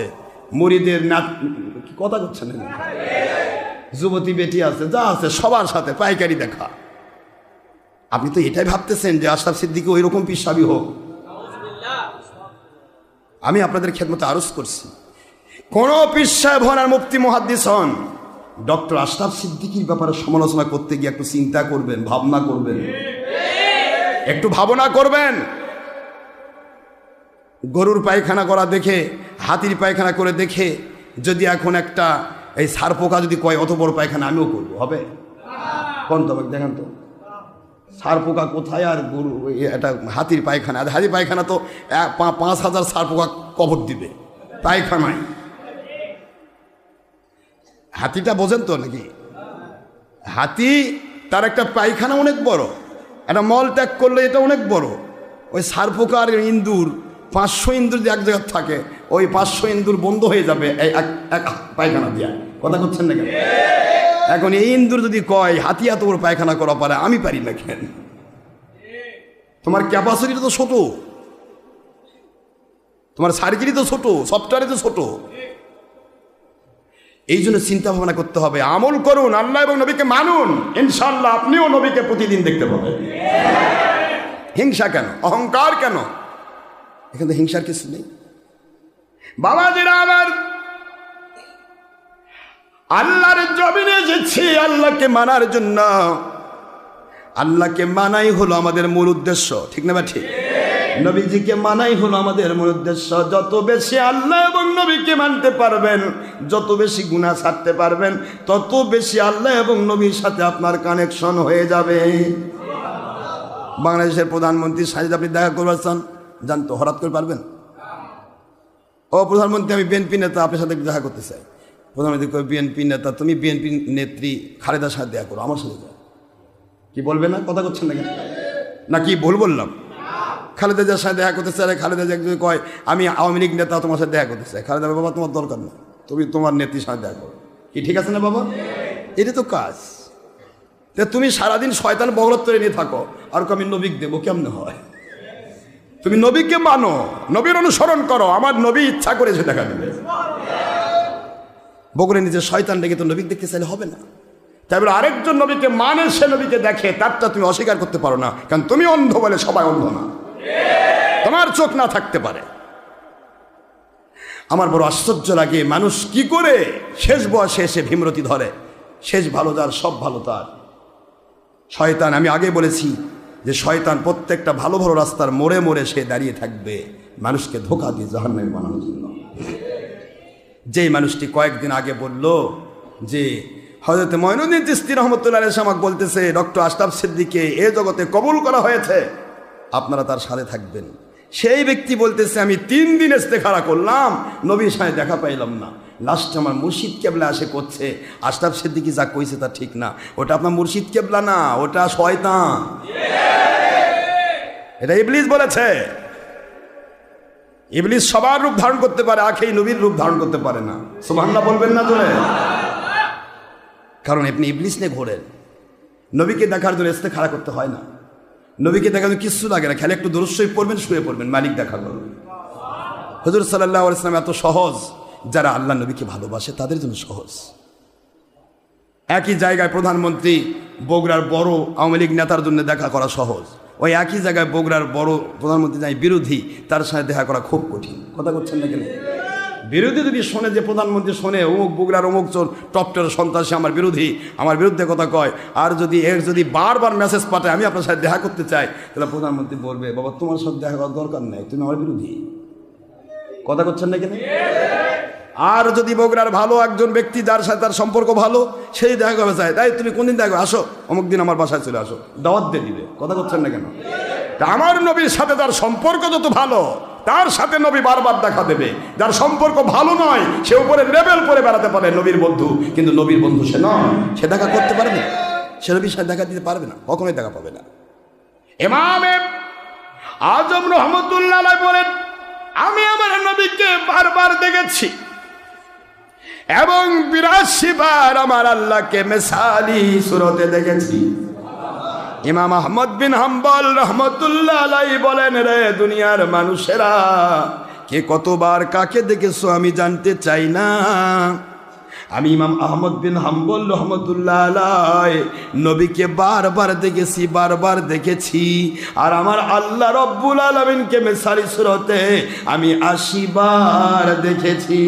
মুরিদের কথা করছেন, যুবতী বেটি আছে, যা আছে সবার সাথে পাইকারি দেখা। আপনি তো এটাই ভাবতেছেন যে আশরাফ সিদ্দিকী ওই রকম পিসাবি হোক। আমি আপনাদের খেদমতে আরজ করছি, কোন পীর সাহেব হন আর মুফতি মুহাদ্দিস হন, ডক্টর আশরাফ সিদ্দিকীর ব্যাপারে সমালোচনা করতে গিয়ে একটু চিন্তা করবেন, ভাবনা করবেন, একটু ভাবনা করবেন। গরুর পায়খানা করা দেখে, হাতির পায়খানা করে দেখে যদি এখন একটা এই সার পোকা যদি কয় অত বড় পায়খানা আমিও করবো, হবে? কোন তবে দেখেন তো সার পোকা কোথায়, আর গরু এটা হাতির পায়খানা। আর হাতির পায়খানা তো 5,000 সার পোকা কবর দিবে পায়খানায়। হাতিটা বোঝেন তো নাকি? হাতি তার একটা পায়খানা অনেক বড়, একটা মল ত্যাগ করলে এটা অনেক বড়। ওই সার পোকা আর ইন্দুর, 500 ইন্দুর যে এক জায়গায় থাকে, ওই 500 ইন্দুর বন্ধ হয়ে যাবে এই এক পায়খানা দিয়া। কথা করছেন না কেন? এখন এই ইন্দুর যদি কয় হাতি এত বড় পায়খানা করা পারে, আমি পারি না কেন? তোমার ক্যাপাসিটি তো ছোট, তোমার সার্কিটই তো ছোট, সফটওয়্যারই তো ছোট। এই জন্য চিন্তা ভাবনা করতে হবে, আমল করুন, আল্লাহ এবং নবীকে মানুন, ইনশাআল্লাহ আপনিও নবীকে প্রতিদিন দেখতে পাবেন। হিংসা কেন, অহংকার কেন? এখানে হিংসার কিছু নেই। বাবাজিরা আমার, আল্লাহর জমিনে এসেছি আল্লাহকে মানার জন্য। আল্লাহকে মানাই হলো আমাদের মূল উদ্দেশ্য, ঠিক না? ঠিক। নবীজিকে মানাই হলো আমাদের মূল উদ্দেশ্য। যত বেশি আল্লাহ এবং নবীকে মানতে পারবেন, যত বেশি গুনাহ ছাড়তে পারবেন, তত বেশি আল্লাহ এবং নবীর সাথে আপনার কানেকশন হয়ে যাবে। বাংলাদেশের প্রধানমন্ত্রীর সাথে আপনি দেখা করবার চান, জানতো হঠাৎ করে পারবেন? ও প্রধানমন্ত্রী, আমি বিএনপি নেতা, আপনার সাথে দেখা করতে চাই। প্রধানমন্ত্রী কই, বিএনপি নেতা তুমি, বিএনপি নেত্রী খালেদার সাথে দেখা করো, আমার সাথে যাও। কি বলবে না? কথা করছেন না কেন? না কি ভুল বললাম? খালেদা জিয়ার সাথে দেখা করতে চাই, খালেদা জিয়া যদি কয় আমি আওয়ামী লীগ নেতা, তোমার সাথে দেখা করতে চাই, খালেদা বাবা তোমার দরকার নেই, তুমি তোমার নেত্রীর সাথে দেখা করো। কি ঠিক আছে না বাবা? এটা তো কাজ। তুমি সারাদিন শয়তান বগলত্তরে নিয়ে থাকো, আর আমি নবীক দেবো, কেমনে হয়? তুমি নবীকে মানো, নবীর অনুসরণ করো, আমার নবী ইচ্ছা করেছে দেখা দেবে। বগলে নিজের শয়তান ডেকে তো নবী দেখতে চাইলে হবে না। তাই বলে আরেকজন নবীকে মানে সে নবীকে দেখে, তারটা তুমি অস্বীকার করতে পারো না, কারণ তুমি অন্ধ বলে সবাই অন্ধ না, তোমার চোখ না থাকতে পারে। আমার বড় আশ্চর্য লাগে, মানুষ কি করে শেষ বয়সে এসে ভীমরতি ধরে। শেষ ভালো যার, সব ভালো তার। শয়তান, আমি আগে বলেছি যে শয়তান প্রত্যেকটা ভালো ভালো রাস্তার মোড়ে মোড়ে সে দাঁড়িয়ে থাকবে মানুষকে ধোঁকা দিয়ে জাহান্নামে বানানোর জন্য। যেই মানুষটি কয়েকদিন আগে বলল যে হযরত মঈনুদ্দিন চিশতি রহমতুল্লাহ আলাইহি আমাকে বলতেছে ডক্টর আশরাফ সিদ্দিকীকে এ জগতে কবুল করা হয়েছে, আপনারা তার সাথে থাকবেন। সেই ব্যক্তি বলতেছে আমি 3 দিন ইস্তেখারা করলাম, নবীর সাথে দেখা পাইলাম না। লাস্টে আমার মুর্শিদ কেবলা আসে করছে আশরাফ সিদ্দিকী যা কইছে তা ঠিক না, ওটা আপনার মুর্শিদ কেবলা না, ওটা শয়তান, এটা ইবলিস বলেছে। ইবলিস সবার রূপ ধারণ করতে পারে, আখেই নবীর রূপ ধারণ করতে পারে না। সুবহানাল্লাহ বলবেন না জোরে? কারণ আপনি ইবলিস নিয়ে ঘোরেন। নবীকে দেখার জন্য ইস্তেখারা করতে হয় না, নবীকে দেখার জন্য কিচ্ছু লাগে না, খালি একটু দুরূদ শরীফ পড়বেন, শুয়ে পড়বেন, মালিক দেখা করবেন। হুজুর সাল্লাল্লাহু আলাইহি ওয়াসাল্লাম এত সহজ, যারা আল্লাহ নবীকে ভালোবাসে তাদের জন্য সহজ। একই জায়গায় প্রধানমন্ত্রী বগুড়ার বড় আওয়ামী লীগ নেতার জন্য দেখা করা সহজ, ওই একই জায়গায় বগুড়ার বড় প্রধানমন্ত্রী যাই বিরোধী, তার সাথে দেখা করা খুব কঠিন। কথা করছেন না কেন? বিরোধী যদি শোনে, যে প্রধানমন্ত্রী শোনে অমুক বুগলার অমুক চোর টপটের সন্ত্রাসী আমার বিরোধী, আমার বিরুদ্ধে কথা কয়, আর যদি যদি বারবার মেসেজ পাঠায় আমি আপনার সাথে দেখা করতে চাই, তাহলে প্রধানমন্ত্রী বলবে বাবা তোমার সাথে দেখা করার দরকার নেই, তুমি আমার বিরোধী। কথা করছেন না কেন? আর যদি বগুড়ার ভালো একজন ব্যক্তি যার সাথে তার সম্পর্ক ভালো, সেই দেখা করবে চায়, তাই তুমি কোনদিন দেখা আসো, অমুক দিন আমার বাসায় চলে আসো, দাওয়াত দিয়ে দিবে। কথা করছেন না কেন? আমার নবীর সাথে তার সম্পর্ক যত ভালো, তার সাথে নবী বারবার দেখা দেবে। যার সম্পর্ক ভালো নয়, সে উপরে লেভেল করে বেড়াতে পারে নবীর বন্ধু, কিন্তু নবীর বন্ধু সে নয়, সে দেখা করতে পারবে, সে নবীর সাথে দেখা দিতে পারবে না, কখনোই দেখা পাবে না। ইমামে আজম রহমতুল্লাহ আলাইহি বলেন, আমি আমার নবীকে বারবার দেখেছি এবং ৮২ বার আমার আল্লাহকে মেসালি সুরতে দেখেছি। ইমাম আহমদ বিন হাম্বল রহমতুল্লাহ আলাইহি বলেন, রে দুনিয়ার মানুষেরা, কে কতবার কাকে দেখেছো আমি জানতে চাই না। আমি ইমাম আহমদ বিন হাম্বল রহমতুল্লাহ আলাইহি নবীকে বারবার দেখেছি, বারবার দেখেছি। আর আমার আল্লাহ রব্বুল আলামিনকে মেসালি সুরতে আমি ৮০ বার দেখেছি।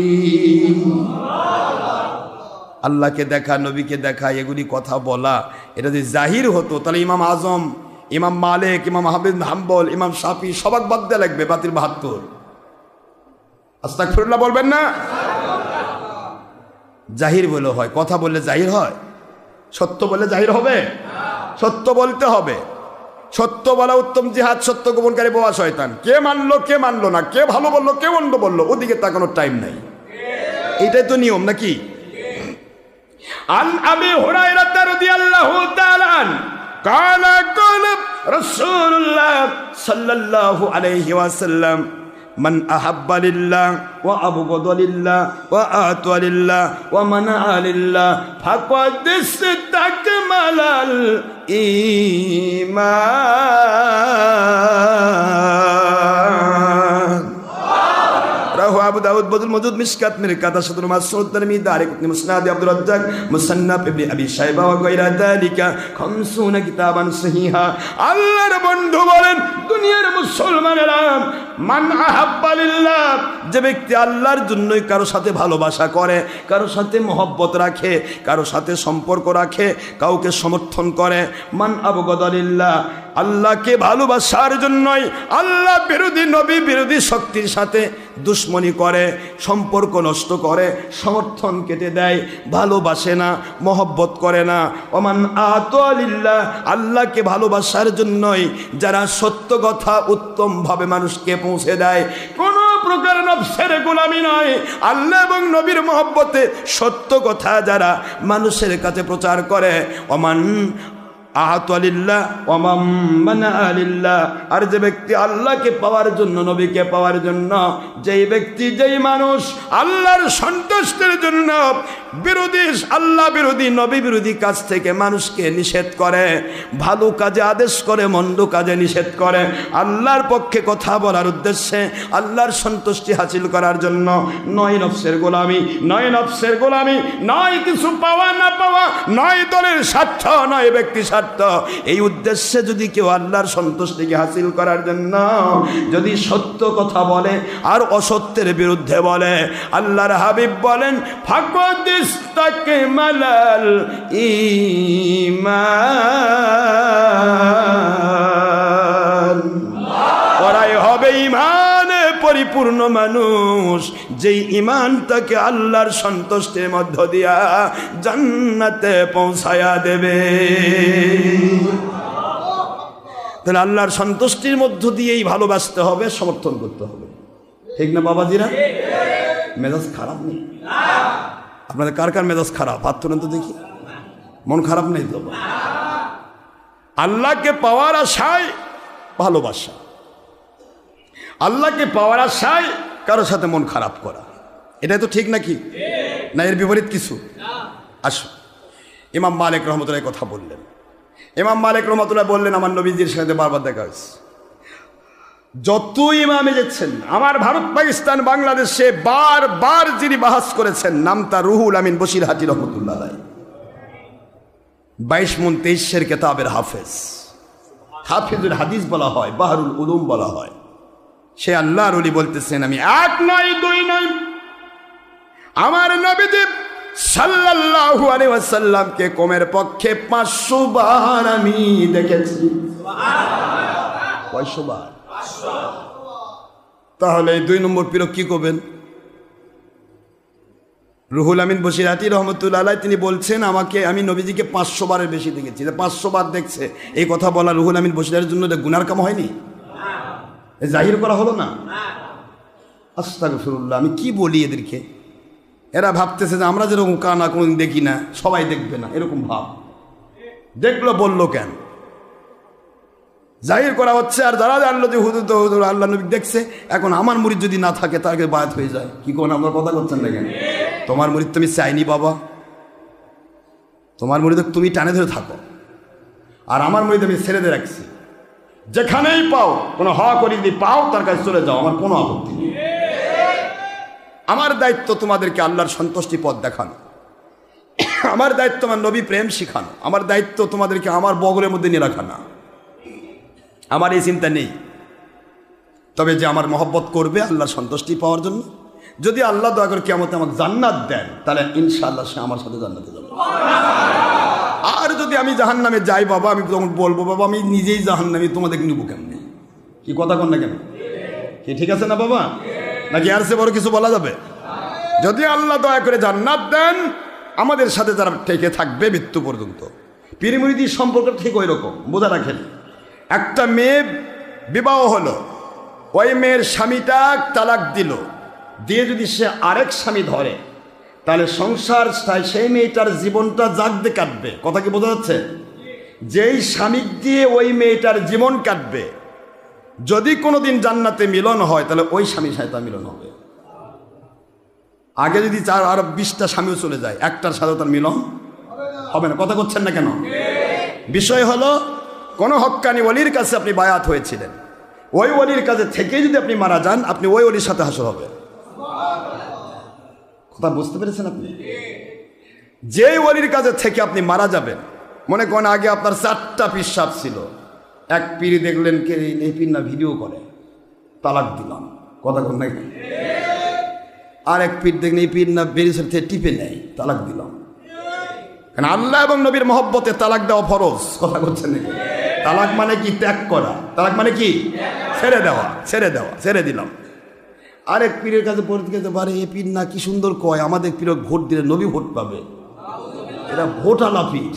আল্লাহকে দেখা, নবীকে দেখা, এগুলি কথা বলা, এটা যদি জাহির হতো তাহলে ইমাম আজম, ইমাম মালিক, ইমাম আহমদ বিন হাম্বল, ইমাম শাফি সবাক বাদ দেয়া লাগবে, বাতিল ৭২। আস্তাগফিরুল্লাহ বলবেন না? জাহির বলে হয়, কথা বললে জাহির হয়? সত্য বললে জাহির হবে? সত্য বলতে হবে। সত্য বলা উত্তম জিহাদ, সত্য গোপনকারী বোয়া শয়তান। কে মানলো কে মানলো না, কে ভালো বললো কে মন্দ বললো, ওদিকে তাকানোর টাইম নাই। এটাই তো নিয়ম নাকি? عن أبي هريرة رضي الله تعالى عنه قال قال رسول الله صلى الله عليه وسلم من أحب لله وأبغض لله وأعطى لله ومنع لله فقد استكمل الإيمان আবু দাউদ বদুল মজুদ মিশকাত মিরকাত আশাদুল মাসউদ তারমিজি দারিক মুসনাদ আব্দুর রাজ্জাক মুসান্নাফ ইবনে আবি শাইবা ওয়া গায়রা যালিকা 50 কিতাবান সহিহা। আল্লাহর বন্ধু বলেন, দুনিয়ার মুসলমানেরা, মান আহাব্বা লিল্লাহ, যে ব্যক্তি আল্লাহর জন্যই কারো সাথে ভালোবাসা করে, কারো সাথে মহব্বত রাখে, কারো সাথে সম্পর্ক রাখে, কাউকে সমর্থন করে, মান আবগাদা লিল্লাহ, আল্লাহকে ভালোবাসার জন্যই আল্লাহ বিরোধী নবী বিরোধী শক্তির সাথে দুশ্মনী করে, সম্পর্ক নষ্ট করে, সমর্থন কেটে দেয়, ভালোবাসে না, মহব্বত করে না। ওমান আতা লিল্লাহ, আল্লাহকে ভালোবাসার জন্যই যারা সত্য কথা উত্তমভাবে মানুষকে পৌঁছে দেয়, কোনো প্রকার নফসের গোলামি নয়, আল্লাহ এবং নবীর মহব্বতে সত্য কথা যারা মানুষের কাছে প্রচার করে। ওমান আহাতুল্লাহ ওয়াম মানা লিল্লাহ, আর যে ব্যক্তি আল্লাহকে পাওয়ার জন্য, নবীকে পাওয়ার জন্য, যেই ব্যক্তি যেই মানুষ আল্লাহর সন্তুষ্টির জন্য বিরোধী, আল্লাহ বিরোধী নবী বিরোধী কাজ থেকে মানুষকে নিষেধ করে, ভালো কাজে আদেশ করে, মন্দ কাজে নিষেধ করে, আল্লাহর পক্ষে কথা বলার উদ্দেশ্যে, আল্লাহর সন্তুষ্টি হাসিল করার জন্য, নয় নফসের গোলামি, নয় নফসের গোলামি, নয় কিছু পাওয়া না পাওয়া, নয় দলের স্বার্থ, নয় ব্যক্তি স্বার্থ, এই উদ্দেশ্যে যদি কেউ আল্লাহর সন্তুষ্টিকে হাসিল করার জন্য যদি সত্য কথা বলে আর অসত্যের বিরুদ্ধে বলে, আল্লাহর হাবিব বলেন, ফাকাদ ইস্তাকমালাল ঈমান, ওরাই হবে ঈমানে পরিপূর্ণ মানুষ, যেই ঈমান তাকে আল্লাহর সন্তুষ্টির মধ্য দিয়া জান্নাতে পৌঁছায়া দেবে। তাহলে আল্লাহর সন্তুষ্টির মধ্য দিয়েই ভালোবাসতে হবে, সমর্থন করতে হবে, ঠিক না বাবাজিরা? মেজাজ খারাপ নেই আপনাদের? কার কার মেজাজ খারাপ হাত তুলেন তো দেখি। মন খারাপ নেই তো? আল্লাহকে পাওয়ার আশায় ভালোবাসা, আল্লাহকে পাওয়ার আশায় কারোর সাথে মন খারাপ করা, এটাই তো ঠিক নাকি? না এর বিপরীত কিছু? আসো, ইমাম মালিক রহমতুল্লাহ কথা বললেন। ইমাম মালিক রহমতুল্লাহ বললেন, আমার নবীজির সাথে বারবার দেখা হয়েছে। যত ইমামে যাচ্ছেন আমার ভারত পাকিস্তান বাংলাদেশে বারবার যিনি বাহাস করেছেন, নাম তার রুহুল আমিন বশিরহাটি রহমতুল্লাহ আলাইহি, 22 মন 23 কেতাবের হাফেজ, হাফিজুল হাদিস বলা হয়, বাহরুল উলুম বলা হয়। সে আল্লাহর ওলি বলতেছেন, আমি 1 নয় 2 নয় আমার নবীজি সাল্লাল্লাহু আলাইহি ওয়াসাল্লামকে কমের পক্ষে 500 বার আমি দেখেছি। কয়শো বার? তাহলে এই 2 নম্বর পীর কি করবেন? রুহুল আমিন বসিরহাটি রহমতুল্লাহ আলাইহি তিনি বলছেন আমাকে আমি নবীজিকে 500 বারের বেশি দেখেছি। 500 বার দেখছে, এই কথা বলা রুহুল আমিন বসিরহাটির জন্য গুনার কাম হয়নি? জাহির করা হলো না? আস্তাগফিরুল্লাহ। আমি কি বলি এদেরকে? এরা ভাবতেছে যে আমরা যেরকম কানা কোনদিন দেখি না, সবাই দেখবে না, এরকম ভাব। দেখলো বললো কেন? জাহির করা হচ্ছে। আর যারা জানলো যে হুজুর তো হুজুর আল্লাহ নবী দেখছে, এখন আমার মুরিদ যদি না থাকে তাকে বায়াত হয়ে যায়। কি কোন আপনার কথা করছেন না কেন? তোমার মুরিদ তুমি চাইনি বাবা, তোমার মুরিদ তুমি টানে ধরে থাকো, আর আমার মুরিদ আমি ছেড়ে দিয়ে রাখছি। যেখানেই পাও কোনো হক করি যদি পাও তার কাছে চলে যাও, আমার কোনো আপত্তি নেই। আমার দায়িত্ব তোমাদেরকে আল্লাহর সন্তুষ্টি পথ দেখানো, আমার দায়িত্ব আমার নবী প্রেম শিখানো, আমার দায়িত্ব তোমাদেরকে আমার বগলের মধ্যে নিয়ে রাখা না। আমার এই চিন্তা নেই। তবে যে আমার মহব্বত করবে আল্লাহর সন্তুষ্টি পাওয়ার জন্য, যদি আল্লাহ দয়া করে কিয়ামতে আমাকে জান্নাত দেন, তাহলে ইনশাআল্লাহ সে আমার সাথে জান্নাতে যাবে। আর যদি আমি জাহান্নামে যাই বাবা, আমি তখন বলবো বাবা আমি নিজেই জাহান্নামী, তোমাদেরকে নিব কেমনি? কি কথা কন না কেন? কি ঠিক আছে না বাবা? নাকি আর সে বড় কিছু বলা যাবে? যদি আল্লাহ দয়া করে জান্নাত দেন, আমাদের সাথে যারা টেকে থাকবে মৃত্যু পর্যন্ত। পীর মুরিদির সম্পর্ক ঠিক ওই রকম, বোঝা রাখেন। একটা মেয়ে বিবাহ হলো, ওই মেয়ের স্বামীটা তালাক দিল, দিয়ে যদি সে আরেক স্বামী ধরে, তাহলে সংসার সেই মেয়েটার জীবনটা জাগতে কাটবে। কথা কি বোঝা যাচ্ছে? যেই স্বামী দিয়ে ওই মেয়েটার জীবন কাটবে, যদি কোনোদিন জান্নাতে মিলন হয় তাহলে ওই স্বামীর সাথে তার মিলন হবে। আগে যদি 4 আর 20টা স্বামীও চলে যায়, একটার সাথে তার মিলন হবে না। কথা করছেন না কেন? বিষয় হলো কোন হক্কানি ওলির কাছে আপনি বায়াত হয়েছিলেন, ওই ওলির কাছে থেকে যদি আপনি মারা যান, আপনি ওই ওলির সাথে হাসর হবে। কথা বুঝতে পেরেছেন আপনি? যেই ওলির কাছে থেকে আপনি মারা যাবেন, মনে করেন আগে আপনার 4টা পিসাব ছিল, এক পীর দেখলেন কে এই পীর না ভিডিও করে, তালাক দিলাম। কথা কোন নাই? আর এক পীর দেখলেন এই পীর না বেরিসের থেকে টিপে নেয়, তালাক দিলাম। কারণ আল্লাহ এবং নবীর মহব্বতে তালাক দেওয়া ফরজ। কথা করছেন নাকি? তালাক মানে কি? ত্যাগ করা। তালাক মানে কি? ছেড়ে দেওয়া, ছেড়ে দেওয়া, ছেড়ে দিলাম। আরেক পীরের কাছে পড়তে গেতে পারে, এ পীর না কি সুন্দর কয়, আমাদের পীর ভোট দিলে নবী ভোট পাবে, এটা ভোট আলা পীর,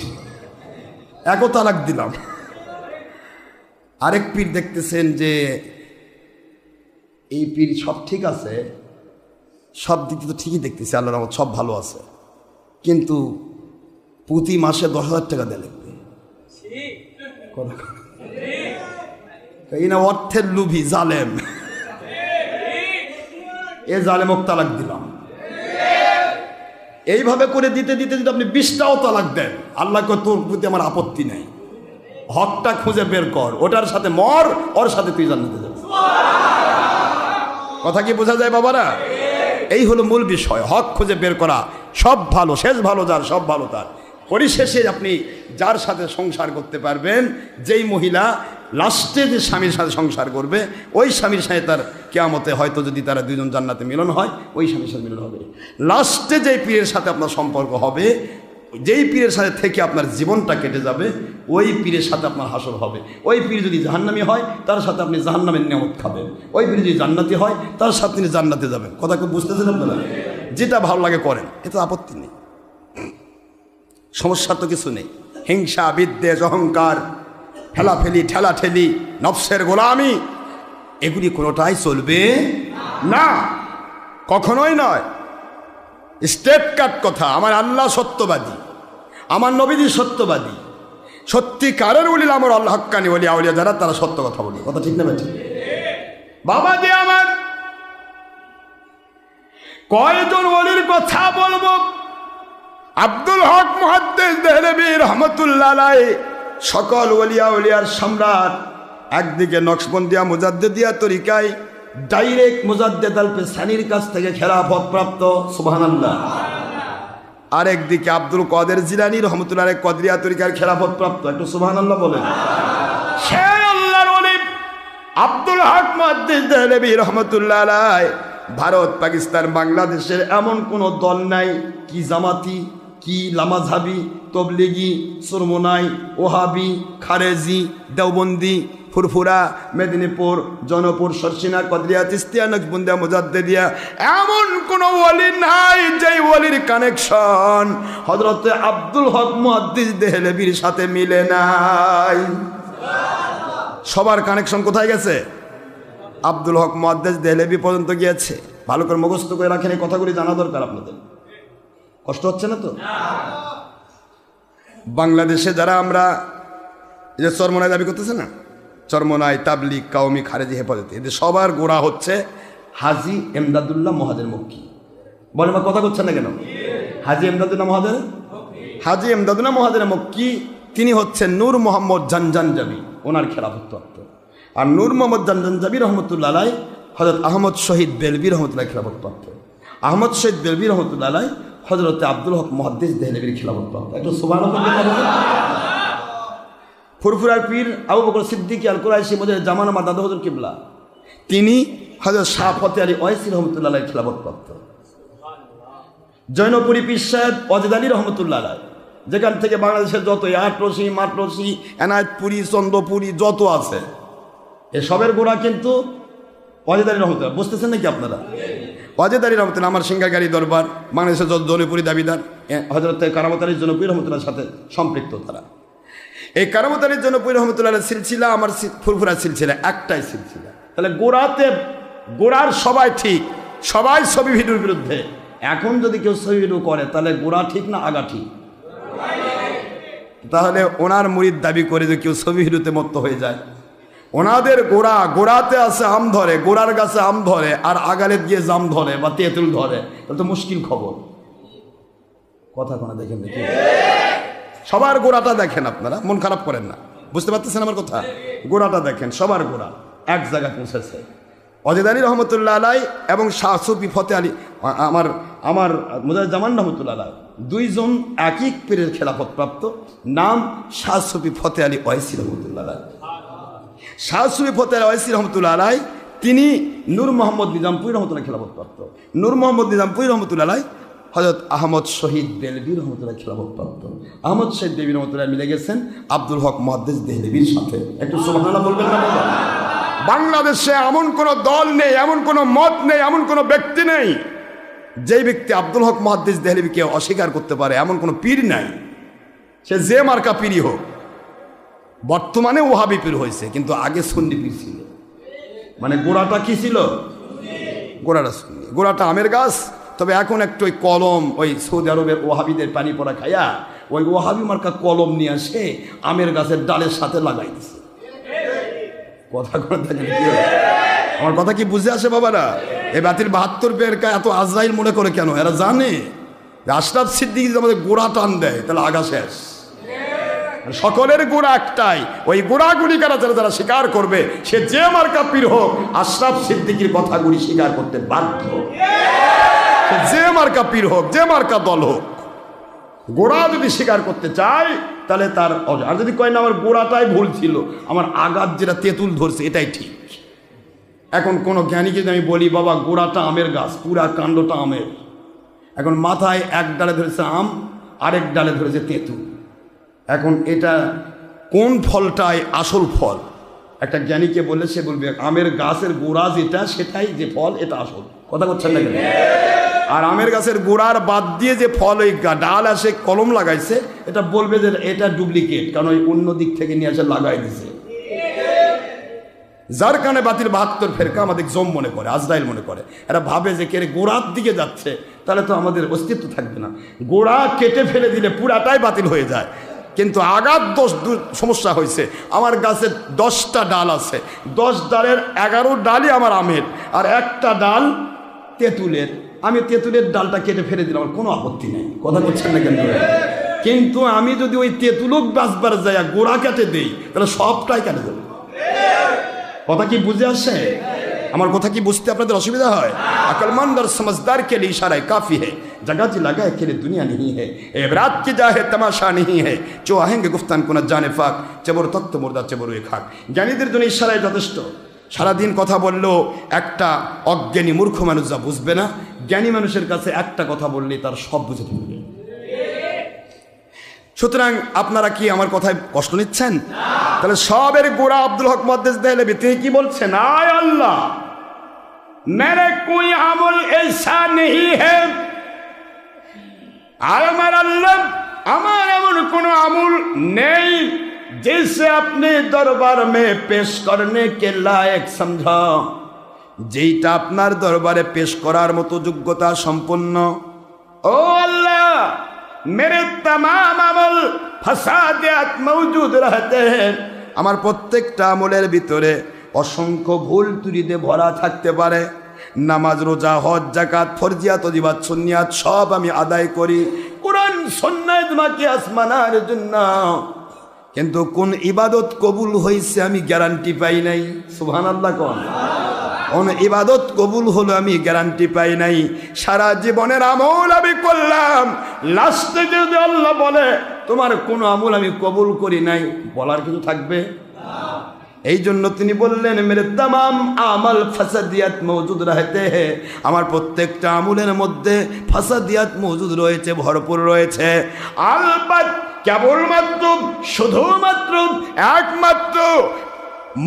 একও তালাক দিলাম। আরেক পীর দেখতেছেন যে এই পীর সব ঠিক আছে, সব দিক তো ঠিকই দেখতেছে, আল্লাহর রহমত সব ভালো আছে, কিন্তু প্রতি মাসে 10,000 টাকা দেয় লাগবে। এই না অর্থের লোভী জালেম, এ জালেমক তালাক দিলাম। এইভাবে করে দিতে দিতে যদি আপনি 20টাও তালাক দেন, আল্লাহকে তোর প্রতি আমার আপত্তি নেই, হকটা খুঁজে বের কর, ওটার সাথে মর, ওর সাথে তুই জান্নাতে যাবি। কথা কি বোঝা যায় বাবারা? এই হলো মূল বিষয়, হক খুঁজে বের করা। সব ভালো, শেষ ভালো যার, সব ভালো তার। পরিশেষে আপনি যার সাথে সংসার করতে পারবেন, যেই মহিলা লাস্টে যে স্বামীর সাথে সংসার করবে, ওই স্বামীর সাথে তার কিয়ামতে হয়তো যদি তারা দুজন জান্নাতে মিলন হয়, ওই স্বামীর সাথে মিলন হবে। লাস্টে যেই পীরের সাথে আপনার সম্পর্ক হবে, যেই পীরের সাথে থেকে আপনার জীবনটা কেটে যাবে, ওই পীরের সাথে আপনার হাসর হবে। ওই পীর যদি জাহান্নামী হয়, তার সাথে আপনি জাহান্নামের নিয়ামত খাবেন। ওই পীর যদি জান্নাতি হয়, তার সাথে তিনি জান্নাতে যাবেন। কথা কি বুঝতেছেন আপনারা? যেটা ভালো লাগে করেন, এতে আপত্তি নেই, সমস্যা তো কিছু নেই। হিংসা, বিদ্বেষ, অহংকার, ঠেলাফেলি, ঠেলাঠেলি, নফসের গোলামি, এগুলি কোনোটাই চলবে না, কখনোই নয়। স্টেট কাট কথা, আমার আল্লাহ সত্যবাদী, আমার নবীজি সত্যবাদী, সত্যিকারের উলিল আমার আল্লাহ হক্কানি ওলি আউলিয়া যারা, তারা সত্য কথা বলে। কথা ঠিক না বেঠিক? বাবা যে আমার কয়জন ওলির কথা বলবো? আব্দুল হক মুহাদ্দিস দেহলভী রহমতুল্লাহ আলাইহি সকল ওলিয়া উলিয়ার সম্রাট, একদিকে নকশবন্দিয়া মুজাদ্দিদিয়া তরিকায় ডাইরেক্ট মুজাদ্দিদ আল পেসানির কাছ থেকে খেলাফত প্রাপ্ত, সুবহানাল্লাহ। আরেকদিকে আব্দুল কাদের জিলানী রহমতুল্লাহ আলাইহি কদরিয়া তরিকার খেলাফত প্রাপ্ত, একটু সুবহানাল্লাহ বলেন। সেই আল্লাহর ওলি আব্দুল হক মুহাদ্দিস দেহলভী রহমতুল্লাহ আলাইহি ভারত, পাকিস্তান, বাংলাদেশের এমন কোনো দল নাই, কি জামাতি, কি লামাঝাবি, তবলিগি, সুরমোনাই, ওহাবি, খারেজি, দেওবন্দি, ফুরফুরা, মেদিনীপুর, জনপুর, সরসিনা, কদরিয়া, তিস্তিয়া, নকশবন্দিয়া, মুজাদ্দেদিয়া, এমন কোনো ওয়ালি নাই যেই ওয়ালির কানেকশন হযরত আব্দুল হক মুহাদ্দিস দেহলভির সাথে মিলে নাই। সবার কানেকশন কোথায় গেছে? আব্দুল হক মুহাদ্দিস দেহলভি পর্যন্ত গিয়েছে। ভালো করে মুখস্থ করে রাখেন, এই কথাগুলি জানা দরকার আপনাদের। কষ্ট হচ্ছে না তো? বাংলাদেশে যারা আমরা এই যে চরমনায় দাবি করতেছে না, চরমনায়, তাবলিগ, কাওমি, খারেজি, হেফাজতে, এদের সবার গোড়া হচ্ছে হাজী এমদাদুল্লাহ মহাজের মক্কি। বলে মা কথা করছেন না কেন? হাজী এমদাদুল্লাহ মহাজের, হাজী এমদাদুল্লাহ মহাজের মক্কি তিনি হচ্ছেন নূর মোহাম্মদ জানজানজাবি, ওনার খেলাফত। আর নূর মোহাম্মদ জানজানজাবি রহমতুল্লাহ আলাই হযরত আহমদ শহীদ বেলবি রহমতুল্লাহ খেলাফত। আহমদ শহীদ বেলবি রহমতুল্লাহ আলাই হযরত আব্দুল হক মুহাদ্দিস দেহলভির খেলাফত। একটু সুবহানাল্লাহ। ফুরফুরার পীর আবু বকর সিদ্দিক আল কুরাইশি মধ্যে জামান আমার দাদা হযরত কিবলা, তিনি হযরত শাহ ফতে আলী ওয়াইসি রহমতুল্লাহ আলাই খেলাফত। জৈনপুরী পীর সাহেব ওয়াজেদ আলী রহমতুল্লাহ আলাই, যেখান থেকে বাংলাদেশের যত আটরশি, মাটরশি, এনায়েতপুরি, চন্দ্রপুরি যত আছে, এসবের গোড়া কিন্তু ওয়াজেদ আলী রহমতুল্লাহ। বুঝতেছেন নাকি আপনারা? ওয়াজেদ আলী রহমতুল্লাহ আমার সিঙ্গাগাড়ি দরবার, বাংলাদেশের যত জনপুরি দাবিদার হযরত কারামত আলীর জনপুরি রহমতুল্লাহর সাথে সম্পৃক্ত তারা। এই কারামত আলীর জনপুরি রহমতুল্লাহ সিলসিলা, আমার ফুরফুরা সিলসিলা একটাই সিলসিলা। তাহলে গোড়াতে গোড়ার সবাই ঠিক, সবাই ছবি ভিডিওর বিরুদ্ধে। এখন যদি কেউ ছবি ভিডিও করে তাহলে গোড়া ঠিক না আগা ঠিক? তাহলে ওনার মুরিদ দাবি করে যে কেউ ছবি ভিডিওতে মত্ত হয়ে যায়। ওনাদের গোড়াতে আছে আম ধরে, গোড়ার গাছে আম ধরে, আর আগালে গিয়ে জাম ধরে বা তেঁতুল ধরে, তাহলে তো মুশকিল খবর। কথা কোনো দেখেন নাকি? সবার গোড়াটা দেখেন, আপনারা মন খারাপ করেন না, বুঝতে পারতেছেন আমার কথা? গোড়াটা দেখেন, সবার গোড়া এক জায়গায় পৌঁছেছে। ওয়াজেদ আলী রহমতুল্লাহ আলাই এবং শাহ সুফি ফতে আলী, আমার মুজাহিদুজ্জামান রহমতুল্লাহ আলাই, দুইজন একই পীরের খেলাফত প্রাপ্ত। নাম শাহ সুফি ফতে আলী ওয়াইসি রহমতুল্লাহ আলাই। শাহ সুফি ফতে আলী ওয়াইসি রহমতুল্লাহ আলাই তিনি নূর মোহাম্মদ নিজামপুরি রহমতুল্লাহ খেলাফত প্রাপ্ত। নূর মোহাম্মদ নিজামপুরি রহমতুল্লাহ আলাই হযরত আহমদ শহীদ বেলবি রহমতুল্লাহ খেলাফত প্রাপ্ত। আহমদ শহীদ বেলবি রহমতুল্লাহ মিলে গেছেন আব্দুল হক মুহাদ্দিস দেহলভির সাথে। একটু সুবহানাল্লাহ বলবেন না? বাংলাদেশে এমন কোনো দল নেই, এমন কোনো মত নেই, এমন কোনো ব্যক্তি নেই যেই ব্যক্তি আব্দুল হক মুহাদ্দিস দেহলভিকে অস্বীকার করতে পারে, এমন কোনো পীর নাই। সে যে মার্কা পীরই হোক। বর্তমানে ওহাবি পীর হয়েছে, কিন্তু আগে সুন্নি পীর ছিল। মানে গোড়াটা কি ছিল? গোড়াটা সুন্নি, গোড়াটা আমের গাছ। তবে এখন একটু ওই কলম, ওই সৌদি আরবের ওহাবিদের পানি পড়া খাইয়া ওই ওহাবি মার্কা কলম নিয়ে আসে আমের গাছের ডালের সাথে লাগাই দিছে। কথা করে থাকেন কি? আমার কথা কি বুঝে আসে বাবারা? এই বাতিল 72 পেরকা এত আজরাইল মনে করে কেন? এরা জানে আশরাফ সিদ্দিকী যদি আমাদের গোড়া টান দেয় তাহলে আগা শেষ। সকলের গোড়া একটাই। ওই গোড়াগুলি কারা যারা স্বীকার করবে, সে যে মার্কা পীর হোক, আশরাফ সিদ্দিকীর কথাগুলি স্বীকার করতে বাধ্য। যে মার্কা পীর হোক, যে মার্কা দল হোক, গোড়া যদি স্বীকার করতে চায় তাহলে তার। আর যদি কয় না আমার গোড়াটাই ভুল ছিল, আমার আঘাত যেটা তেঁতুল ধরছে এটাই ঠিক। এখন কোনো জ্ঞানীকে যদি আমি বলি বাবা গোড়াটা আমের গাছ, পুরা কাণ্ডটা আমের, এখন মাথায় এক ডালে ধরেছে আম, আরেক ডালে ধরেছে তেঁতুল, এখন এটা কোন ফলটাই আসল ফল? একটা জ্ঞানীকে বললে সে বলবে আমের গাছের গোড়া যেটা সেটাই যে ফল, এটা আসল। কথা বলছেন না কেন? আর আমের গাছের গোড়ার বাদ দিয়ে যে ফল ওই ডাল আসে কলম লাগাইছে, এটা বলবে যে এটা ডুপ্লিকেট, কারণ ওই অন্য দিক থেকে নিয়ে এসে লাগাই দিছে। যার কারণে বাতিল 72 ফেরকা আমাদের জম মনে করে, আজরাইল মনে করে। এরা ভাবে যে কে গোড়ার দিকে যাচ্ছে, তাহলে তো আমাদের অস্তিত্ব থাকবে না। গোড়া কেটে ফেলে দিলে পুরাটাই বাতিল হয়ে যায়। কিন্তু আঘাত সমস্যা হয়েছে। আমার গাছে 10টা ডাল আছে, 10 ডালের 11 ডালই আমার আমের, আর একটা ডাল তেঁতুলের। আমি তেঁতুলের ডালটা কেটে ফেলে দিলাম, আমার কোনো আপত্তি নেই। কথা বলছেন না কেন? কিন্তু আমি যদি ওই তেঁতুলক বাঁচবার যাই গোড়া কেটে দেই, তাহলে সবটাই কেটে দেবো। কথা কি বুঝে আসে? আমার কথা কি বুঝতে আপনাদের অসুবিধা হয়? अक्लमंद और समझदार के लिए इशारा काफ़ी है, जगह जी लगा है कि दुनिया नहीं है, एबरात की जाहे तमाशा नहीं है, जो आएंगे गुफ्तान को न जाने फाक, चबर तख्त मुर्दा चबर खाक। জ্ঞানীদের জন্য ইশারায় যথেষ্ট। সারাদিন কথা বললেও একটা অজ্ঞানী মূর্খ মানুষ যা বুঝবে না, জ্ঞানী মানুষের কাছে একটা কথা বললেই তার সব বুঝে থাকবে। সুতরাং আপনারা কি আমার কথায় কষ্ট নিচ্ছেন? তাহলে সবের গোড়া আব্দুল হক মুহাদ্দিস দেহলভী তিনি কি বলছেন? আয় আল্লাহ, मेरे कोई अमल ऐसा नहीं है, আমার আল্লাহ আমার এমন কোন আমল নেই जिसे अपने दरबार में पेश करने के लायक समझा, যেটা আপনার দরবারে পেশ করার মতো যোগ্যতা সম্পন্ন। ও আল্লাহ, मेरे तमाम अमल फसादियात मौजूद रहते हैं, আমার প্রত্যেকটা আমলের ভিতরে অসংখ্য ভুল ত্রুটিতে ভরা থাকতে পারে। নামাজ, রোজা, হজ, যাকাত, ফরজিয়াত, ওয়াজিবাত, সুন্নিয়াত সব আমি আদায় করি কোরআন সুন্নাত মাকে আসমানার জন্য, কিন্তু কোন ইবাদত কবুল হয়েছে আমি গ্যারান্টি পাই নাই। সুবহানাল্লাহ কোন কোন ইবাদত কবুল হলো আমি গ্যারান্টি পাই নাই। সারা জীবনের আমল আমি করলাম, লাস্টে যদি আল্লাহ বলে তোমার কোন আমল আমি কবুল করি নাই, বলার কিছু থাকবে? এই জন্য তিনি বললেন মেরে তামাম আমল ফাসাদিয়াত মৌজুদ রহতে হে, আমার প্রত্যেকটা আমলের মধ্যে ফাসাদিয়াত মৌজুদ রয়েছে, ভরপুর রয়েছে। আলবাত কেবলমাত্র শুধুমাত্র একমাত্র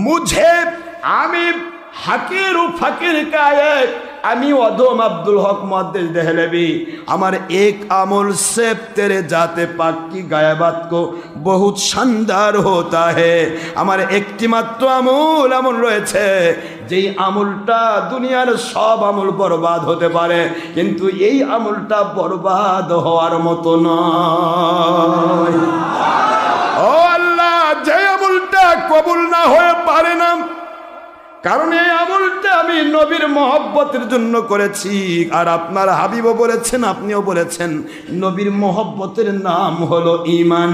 মুঝে আমি হাকির ও ফকির কায়েক, আমি অদম আব্দুল হক মুহাদ্দিস দেহলভী, আমার এক আমল से तेरे जाते पाक की गायबात को बहुत शानदार होता है। আমার একটি মাত্র আমল এমন রয়েছে যেই আমলটা দুনিয়ার সব আমল বরবাদ হতে পারে, কিন্তু এই আমলটা বরবাদ হওয়ার মতো নয়। ও আল্লাহ, যে আমলটা কবুল না হয়ে পারে না, কারণ এই আমলটা আমি নবীর মহব্বতের জন্য করেছি। আর আপনার হাবিবও বলেছেন, আপনিও বলেছেন, নবীর মহব্বতের নাম হলো ঈমান।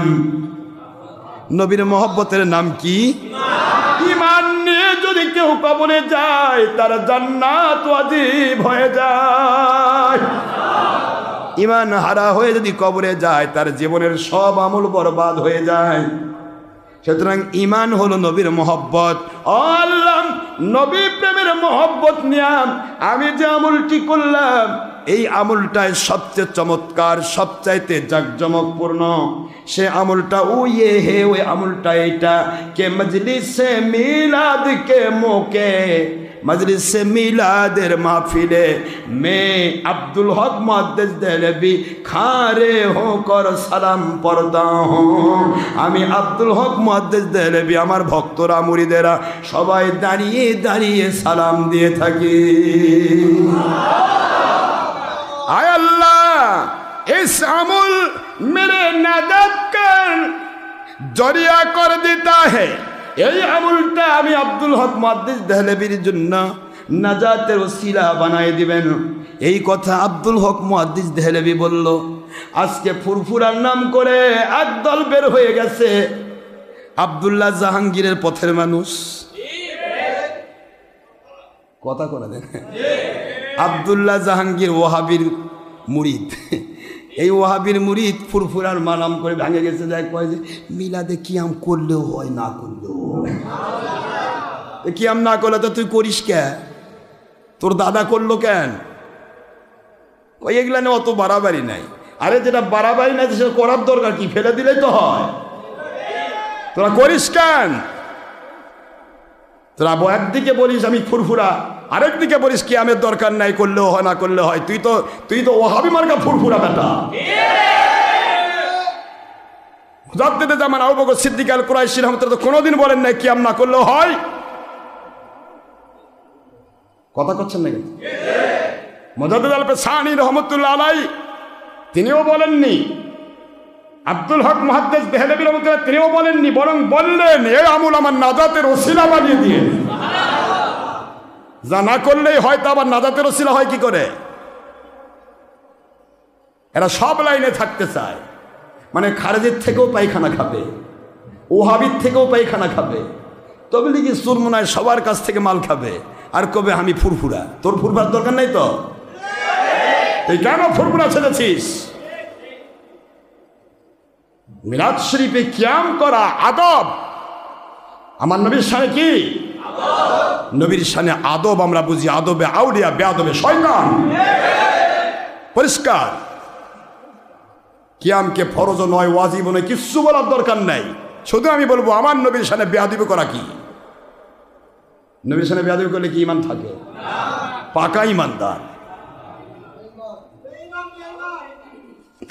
নবীর মহব্বতের নাম কি? ঈমান নিয়ে যদি কেউ কবরে যায় তার জান্নাত ওয়াজিব হয়ে যায়। ঈমান হারা হয়ে যদি কবরে যায় তার জীবনের সব আমল বরবাদ হয়ে যায়। সুতরাং ঈমান হলো নবীর মহব্বত। আল্লাহ, নবী প্রেমের মহব্বত নিয়াম আমি যে আমলটি করলাম, এই আমলটাই সবচেয়ে চমৎকার, সবচাইতে জাকজমকপূর্ণ। সে আমলটা ওই আমলটা এইটা কে মজলিসে মিলাদ কে মোকে, মজলিসে মিলাদের মাহফিলে মে আব্দুল হক মুহাদ্দিস দেহলভী খারে হোকর সালাম পড়তা হুঁ। আমি আব্দুল হক মুহাদ্দিস দেহলভী, আমার ভক্তরা মুরিদেরা সবাই দাঁড়িয়ে দাঁড়িয়ে সালাম দিয়ে থাকি। आय अल्लाह, इस अमल मेरे नाजात का जरिया कर देता है। এই আমলটা আমি আব্দুল হক মুহাদ্দিস দেহলভীর জন্য নাজাতের ওসিলা বানাই দিবেন। এই কথা আব্দুল হক মুহাদ্দিস দেহলভী বলল। আজকে ফুরফুরার নাম করে একদল বের হয়ে গেছে, আব্দুল্লাহ জাহাঙ্গীরের পথের মানুষ। কথা করে দেন, আব্দুল্লাহ জাহাঙ্গীর ওয়াহাবির মুরিদ। এই ওয়াহাবির মুরিদ ফুরফুরার মানাম করে ভাঙে গেছে, যায় কয় যে মিলাদে কিয়াম করলেও হয়, না করলেও হয়। কিয়াম না করলে তো তুই করিস কে? তোর দাদা করলো কেন? ওই এগুলা নিয়ে অত বাড়াবাড়ি নাই। আরে যেটা বাড়াবাড়ি নাই সেটা করার দরকার কি? ফেলে দিলেই তো হয়। তোরা করিস কেন? তোরা একদিকে বলিস আমি ফুরফুরা, আরেকদিকে বলিস কি আমের দরকার নাই, করলেও হয়, না করলে হয়। তুই তো ওয়াহাবি মার্কা ফুরফুরা বেটা। মুজাদ্দিদে জামান আবু বকর সিদ্দিক আল কুরাইশি রাহমাতুল্লাহ তো কোনোদিন বলেন নাই কিয়াম না করলেও হয়। কথা করছেন নাকি? মুজাদ্দিদ আল পেশানি রহমতুল্লাহ আলাই তিনিও বলেননি, আব্দুল হক মুহাদ্দিস দেহলভী রহমতুল্লাহ তিনিও বলেননি, বরং বললেন এই আমল আমার নাজাতের ওসিলা বানিয়ে দিয়ে। যা না করলেই হয়তো আবার নাজাতের ওসিলা হয় কি করে? এরা সব লাইনে থাকতে চায়, মানে খারেজির থেকেও পায়খানা খাবে, ওহাবির থেকেও পায়খানা খাবে, তবলিগি সুরমুনায় সবার কাছ থেকে মাল খাবে, আর কবে আমি ফুরফুরা। তোর ফুরফুরার দরকার নাই তো, তুই কেন ফুরফুরা ছেড়েছিস? মিলাদ শরীফে কিয়াম করা আদব। আমার নবীর সামনে কি নবীর শানে আদব আমরা বুঝি আদবে আউলিয়া বেআদবে শয়তান। পরিষ্কার। কিয়ামকে ফরজ নয়, ওয়াজিব নয়, কিচ্ছু বলার দরকার নাই। শুধু আমি বলবো আমার নবীর শানে বেয়াদবি করা কি? নবীর শানে বেয়াদবি করলে কি ঈমান থাকে? পাকা ঈমানদার।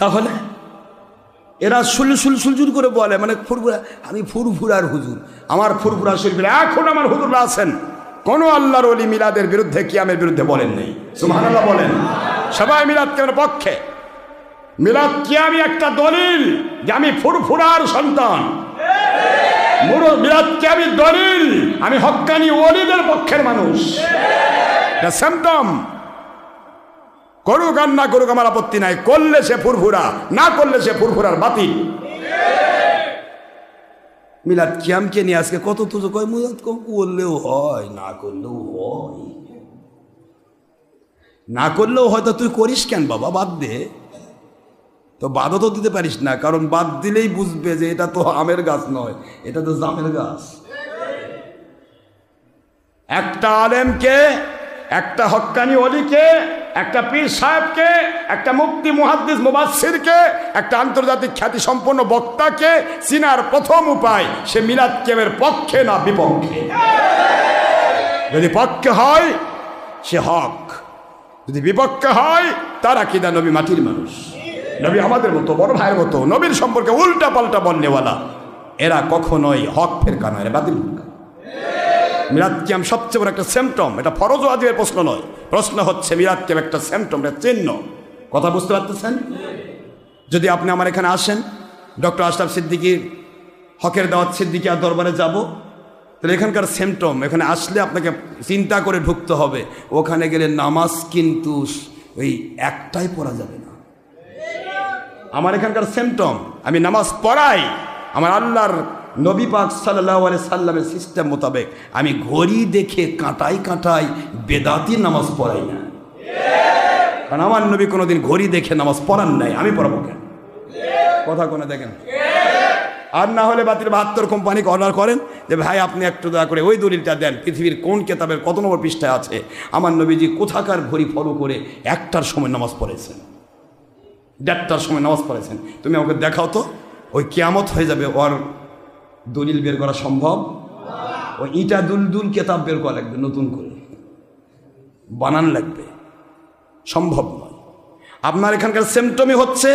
তাহলে এরা সুলজুর করে বলে, মানে ফুরফুরা, আমি ফুরফুরার হুজুর, আমার ফুরফুরা শরীফের এখন আমার হুজুররা আছেন, কোন আল্লাহর ওলি মিলাদের বিরুদ্ধে কিয়ামের বিরুদ্ধে বলেন নেই। সুবহানাল্লাহ বলেন। সবাই মিলাদ কিয়ামের পক্ষে। মিলাদ কিয়ামি একটা দলিল যে আমি ফুরফুরার সন্তান। মিলাদ কিয়ামি দলিল আমি হক্কানি ওলিদের পক্ষের মানুষ। এটা সিম্পটম। করুক আর না করুক আমার আপত্তি নাই, করলে সে ফুরফুরা, না করলে সে ফুরফুরার বাতিল। মিলাদ কিয়ামকে নিয়ে আজকে কত তুজো কয়, মিলাদ করলেও হয়, না করলেও হয়। না করলেও হয়তো তুই করিস কেন বাবা, বাদ দে। তো বাদও তো দিতে পারিস না, কারণ বাদ দিলেই বুঝবে যে এটা তো আমের গাছ নয়, এটা তো জামের গাছ। একটা আলেমকে, একটা হক্কানি ওলিকে, একটা পীর সাহেবকে, একটা মুফতি মুহাদ্দিস মুবাসসিরকে, একটা আন্তর্জাতিক খ্যাতি সম্পন্ন বক্তাকে চিনার প্রথম উপায় সে মিলাদ কিয়ামের পক্ষে না বিপক্ষে। যদি পক্ষে হয় সে হক, যদি বিপক্ষে হয় তার আকীদা নবী মাটির মানুষ, নবী আমাদের মতো বড় ভাইয়ের মতো, নবীর সম্পর্কে উল্টা পাল্টা বলনেওয়ালা। এরা কখনোই হক ফেরকা নয়, এরা বাতিল ফেরকা। মিলাদ কিয়াম সবচেয়ে বড় একটা সিম্পটম। এটা ফরজ ওয়াজিবের প্রশ্ন নয়, প্রশ্ন হচ্ছে মিলাদ কিয়াম একটা সিম্পটম, একটা চিহ্ন। কথা বুঝতে পারতেছেন? যদি আপনি আমার এখানে আসেন, ডক্টর আশরাফ সিদ্দিকীর হকের দাওয়াত সিদ্দিকিয়া দরবারে যাব, তাহলে এখানকার সিম্পটম, এখানে আসলে আপনাকে চিন্তা করে ঢুকতে হবে। ওখানে গেলে নামাজ কিন্তু ওই একটাই পড়া যাবে না। আমার এখানকার সিম্পটম, আমি নামাজ পড়াই আমার আল্লাহর নবী পাক সাল্লাল্লাহু আলাইহি সাল্লামের সিস্টেম মোতাবেক। আমি ঘড়ি দেখে কাঁটাই কাঁটাই বেদাতি নামাজ পড়াই না, কারণ আমার নবী কোনোদিন ঘড়ি দেখে নামাজ পড়ান নাই, আমি পড়াবো কেন? কথা কোনে দেখেন। আর না হলে বাতিল 72 কোম্পানিকে অর্ডার করেন যে ভাই আপনি একটু দয়া করে ওই দলিলটা দেন, পৃথিবীর কোন কেতাবের কত নম্বর পৃষ্ঠায় আছে আমার নবীজি কোথাকার ঘড়ি ফলো করে 1টার সময় নামাজ পড়েছেন, 1:30টার সময় নামাজ পড়েছেন। তুমি আমাকে দেখাও তো। ওই কিয়ামত হয়ে যাবে, ওর দলিল বের করা সম্ভব? ওই ইটা দুলদুল কেতাব বের করা লাগবে, নতুন করে বানান লাগবে, সম্ভব নয়। আপনার এখানকার সিম্পটমই হচ্ছে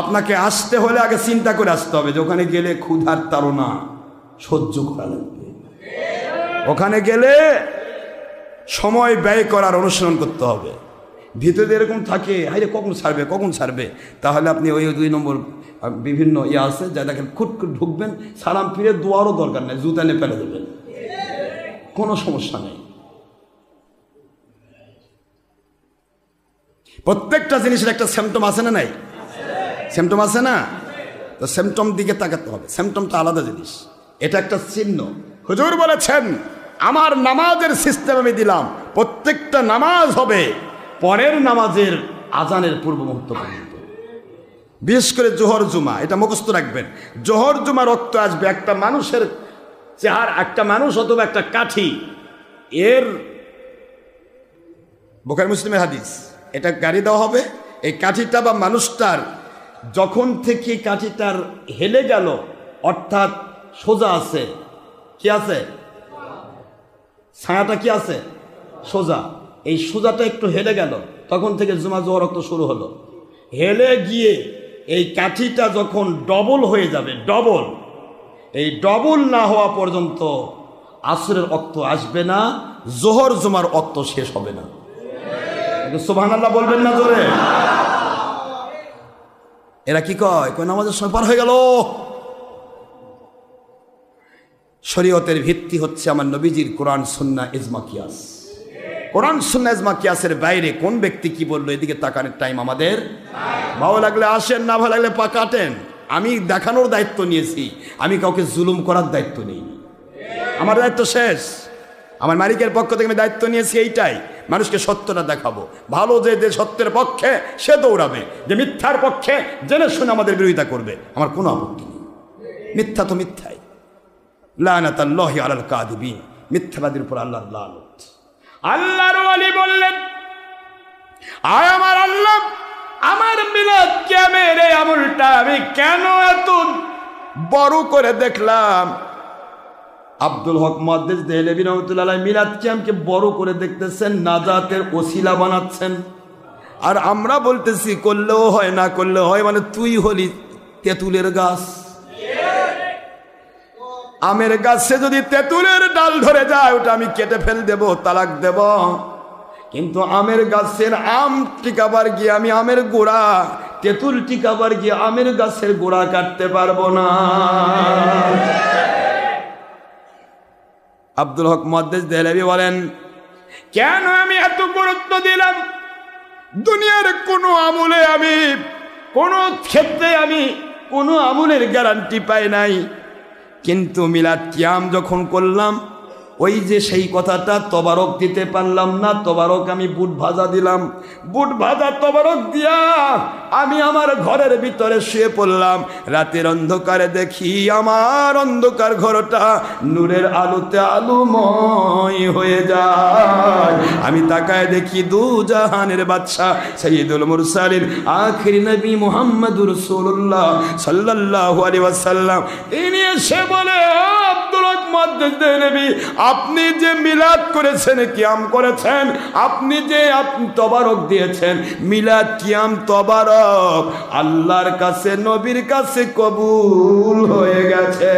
আপনাকে আসতে হলে আগে চিন্তা করে আসতে হবে যে ওখানে গেলে ক্ষুধার তাড়না সহ্য করা লাগবে, ওখানে গেলে সময় ব্যয় করার অনুসরণ করতে হবে। ভিতরে এরকম থাকে, হাইরে কখন ছাড়বে কখন ছাড়বে, তাহলে আপনি ওই 2 নম্বর বিভিন্ন ইয়ে আছে যা দেখেন, খুট ঢুকবেন, সালাম ফিরে দোয়ারও দরকার নেই, জুতা নিয়ে ফেলে দেবেন, কোনো সমস্যা নেই। প্রত্যেকটা জিনিসের একটা সিম্পটম আছে না নাই? সিম্পটম আছে না? তো সিম্পটম দিকে তাকাতে হবে। সিম্পটমটা আলাদা জিনিস, এটা একটা চিহ্ন। হুজুর বলেছেন আমার নামাজের সিস্টেম আমি দিলাম, প্রত্যেকটা নামাজ হবে পরের নামাজের আজানের পূর্ব মুহূর্ত পর্যন্ত। বিশেষ করে জোহর জুমা, এটা মুখস্থ রাখবেন। জোহর জুমা রক্ত আসবে একটা মানুষের চেহারা, একটা মানুষ অথবা একটা কাঠি, এর বুখারী মুসলিমের হাদিস, এটা গাড়ি দেওয়া হবে। এই কাঠিটা বা মানুষটার যখন থেকে কাঠিটার হেলে গেল, অর্থাৎ সোজা আছে, কি আছে? ছায়াটা কি আছে? সোজা। এই সোজাটা একটু হেলে গেল, তখন থেকে জুমা জোহর রক্ত শুরু হলো। হেলে গিয়ে এই কাঠিটা যখন ডবল হয়ে যাবে, ডবল, এই ডবল না হওয়া পর্যন্ত আসরের রক্ত আসবে না, জোহর জুমার রক্ত শেষ হবে না। সুবহানাল্লাহ বলবেন না জোরে? এরা কি কয়? নামাজের সময় পার হয়ে গেল। শরীয়তের ভিত্তি হচ্ছে আমার নবীজির কোরআন সুন্নাহ ইজমা কিয়াস। কোরআন সুন্নাহ ইজমা কিয়াসের বাইরে কোন ব্যক্তি কি বললো এদিকে তাকানোর টাইম আমাদের। ভালো লাগলে আসেন, না ভালো লাগলে পা কাটেন। আমি দেখানোর দায়িত্ব নিয়েছি, আমি কাউকে জুলুম করার দায়িত্ব নেই। আমার দায়িত্ব শেষ। আমার মালিকের পক্ষ থেকে আমি দায়িত্ব নিয়েছি এইটাই, মানুষকে সত্যটা দেখাবো। ভালো যে সত্যের পক্ষে সে দৌড়াবে, যে মিথ্যার পক্ষে জেনে শুনে আমাদের বিরোধিতা করবে, আমার কোনো আপত্তি নেই। মিথ্যা তো মিথ্যাই। লানাতুল্লাহি আলাল কাযিবিন। মিথ্যাবাদীর উপর আল্লাহর লানত। আল্লাহর ওয়ালি বললেন, আয় আমার আল্লাহ, আমার মিলাদ কিয়ামের এই আমলটা আমি কেন এত বড় করে দেখলাম? আব্দুল হক মুহাদ্দিস দেহলভী রাহমাতুল্লাহ আলাইহি মিলাদ কিয়ামকে বড় করে দেখতেছেন, নাজাতের ওসিলা বানাচ্ছেন। আর আমরা বলতেছি করলেও হয় না করলেও হয়, মানে তুই হলি তেঁতুলের গাছ। আমের গাছে যদি তেঁতুলের ডাল ধরে যায় ওটা আমি কেটে ফেল দেব, তালাক দেব। কিন্তু আমের গাছের আম টিকাবার গিয়ে আমি আমের গোড়া, তেঁতুল টিকাবার গিয়ে আমের গাছের গোড়া কাটতে পারবো না। আব্দুল হক মুহাদ্দিস দেহলভী বলেন, কেন আমি এত গুরুত্ব দিলাম? দুনিয়ার কোনো আমলে আমি, কোনো ক্ষেত্রে আমি কোনো আমলের গ্যারান্টি পাই নাই, কিন্তু মিলাদ কিয়াম যখন করলাম ওই যে সেই কথাটা তবারক দিতে পারলাম না। তবারক আমি বুট ভাজা দিলাম, বুট ভাজা তবারক দিয়া আমি আমার ঘরের ভিতরে শুয়ে পড়লাম। রাতের অন্ধকারে দেখি আমার অন্ধকার ঘরটা নূরের আলোতে আলোময় হয়ে যায়। আমি তাকায় দেখি দু জাহানের বাদশা সাইয়্যিদুল মুরসালিন আখিরি নবী মুহাম্মদুর রাসূলুল্লাহ সাল্লাল্লাহু আলাইহি ওয়াসাল্লাম, তিনি এসে বলে, আব্দুল হক মুহাদ্দিস দেহলভী, আপনি যে মিলাদ করেছেন, কিয়াম করেছেন, আপনি যে তবারক দিয়েছেন, মিলাদ কিয়াম তবারক আল্লাহর কাছে, নবীর কাছে কবুল হয়ে গেছে।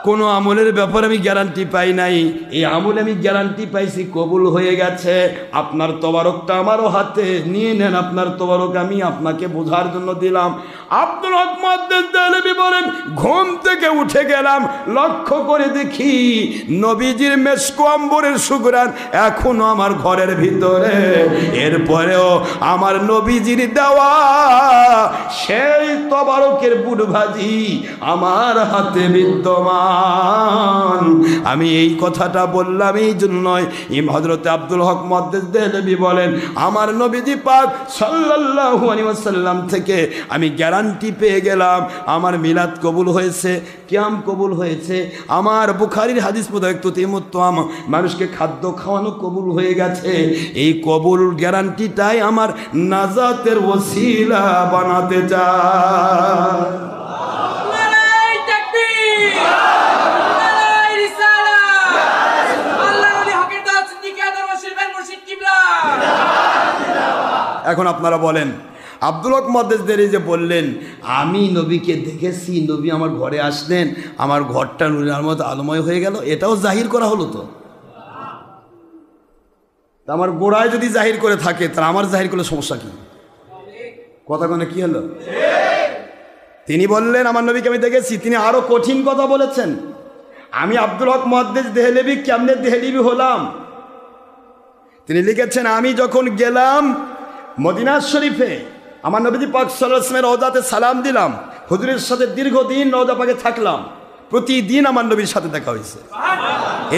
কোনো আমলের ব্যাপারে আমি গ্যারান্টি পাই নাই, এই আমলে আমি গ্যারান্টি পাইছি কবুল হয়ে গেছে। আপনার তবারকটা আমারও হাতে নিয়ে নেন, আপনার তবারক আমি আপনাকে বোঝার জন্য দিলাম। আব্দুল হক মুহাদ্দিস দেহলভী বলেন, ঘুম থেকে উঠে গেলাম, লক্ষ্য করে দেখি নবীজির মেশকো আম্বরের সুঘ্রাণ এখনো আমার ঘরের ভিতরে। এরপরেও আমার নবীজির দেওয়া সেই তবারকের বুট ভাজি আমার হাতে বিদ্যমান। আমি এই কথাটা বললাম এই জন্যই, হযরত আব্দুল হক মুহাদ্দিস দেহলভী বলেন, আমার নবীজি পাক সাল্লাল্লাহু আলাইহি ওয়াসাল্লাম থেকে আমি গ্যারান্টি পেয়ে গেলাম আমার মিলাদ কবুল হয়েছে, কিয়াম কবুল হয়েছে, আমার বুখারীর হাদিস মোতাবেক তুতিমুত্তাম, মানুষকে খাদ্য খাওয়ানো কবুল হয়ে গেছে। এই কবুল গ্যারান্টিটাই আমার নাজাতের ওসিলা বানাতে চায়। এখন আপনারা বলেন, আব্দুল হক মুহাদ্দিস দেহলভী যে বললেন আমি নবীকে দেখেছি, নবী আমার ঘরে আসলেন, আমার ঘরটা নূরের মতো আলোময় হয়ে গেল, এটাও জাহির করা হলো। তো আমার গোড়ায় যদি জাহির করে থাকে তাহলে আমার জাহির করলে সমস্যা কি? কথা কোনে কি হলো? তিনি বললেন আমার নবীকে আমি দেখেছি, তিনি আরো কঠিন কথা বলেছেন। আমি আব্দুল হক মুহাদ্দিস দেহলভী কেমনে দেহলভী হলাম? তিনি লিখেছেন, আমি যখন গেলাম মদিনা শরীফে, আমার নবীজি পাক সাল্লাল্লাহু আলাইহি ওয়াসাল্লামের রওজাতে সালাম দিলাম, হুজুরের সাথে দীর্ঘদিন রওজা পাকে থাকলাম, প্রতিদিন আমার নবীর সাথে দেখা হয়েছে।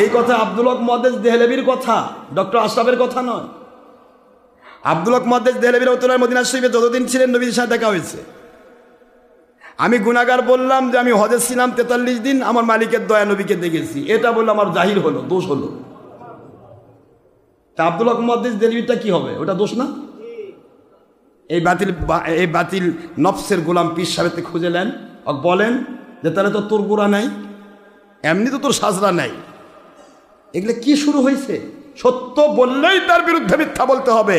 এই কথা আব্দুল হক মুহাদ্দিস দেহলভীর কথা, ডক্টর আশরাফের কথা নয়। আব্দুল হক মুহাদ্দিস দেহলভী রাহমাতুল্লাহ মদিনা শরীফে যতদিন ছিলেন নবীর সাথে দেখা হয়েছে। আমি গুনাহগার বললাম যে আমি হজে ছিলাম 43 দিন, আমার মালিকের দয়া নবীকে দেখেছি, এটা বললে আমার জাহির হলো, দোষ হলো। তা আব্দুল হক মুহাদ্দিস দেহলভীটা কি হবে? ওটা দোষ না? এই বাতিল নফসের গোলাম পীর সাহেবকে খুঁজে নেন, বলেন যে তাহলে তো তোর গোড়া নাই, এমনি তো তোর সাজরা নাই, এগুলো কি শুরু হয়েছে? সত্য বললেই তার বিরুদ্ধে মিথ্যা বলতে হবে,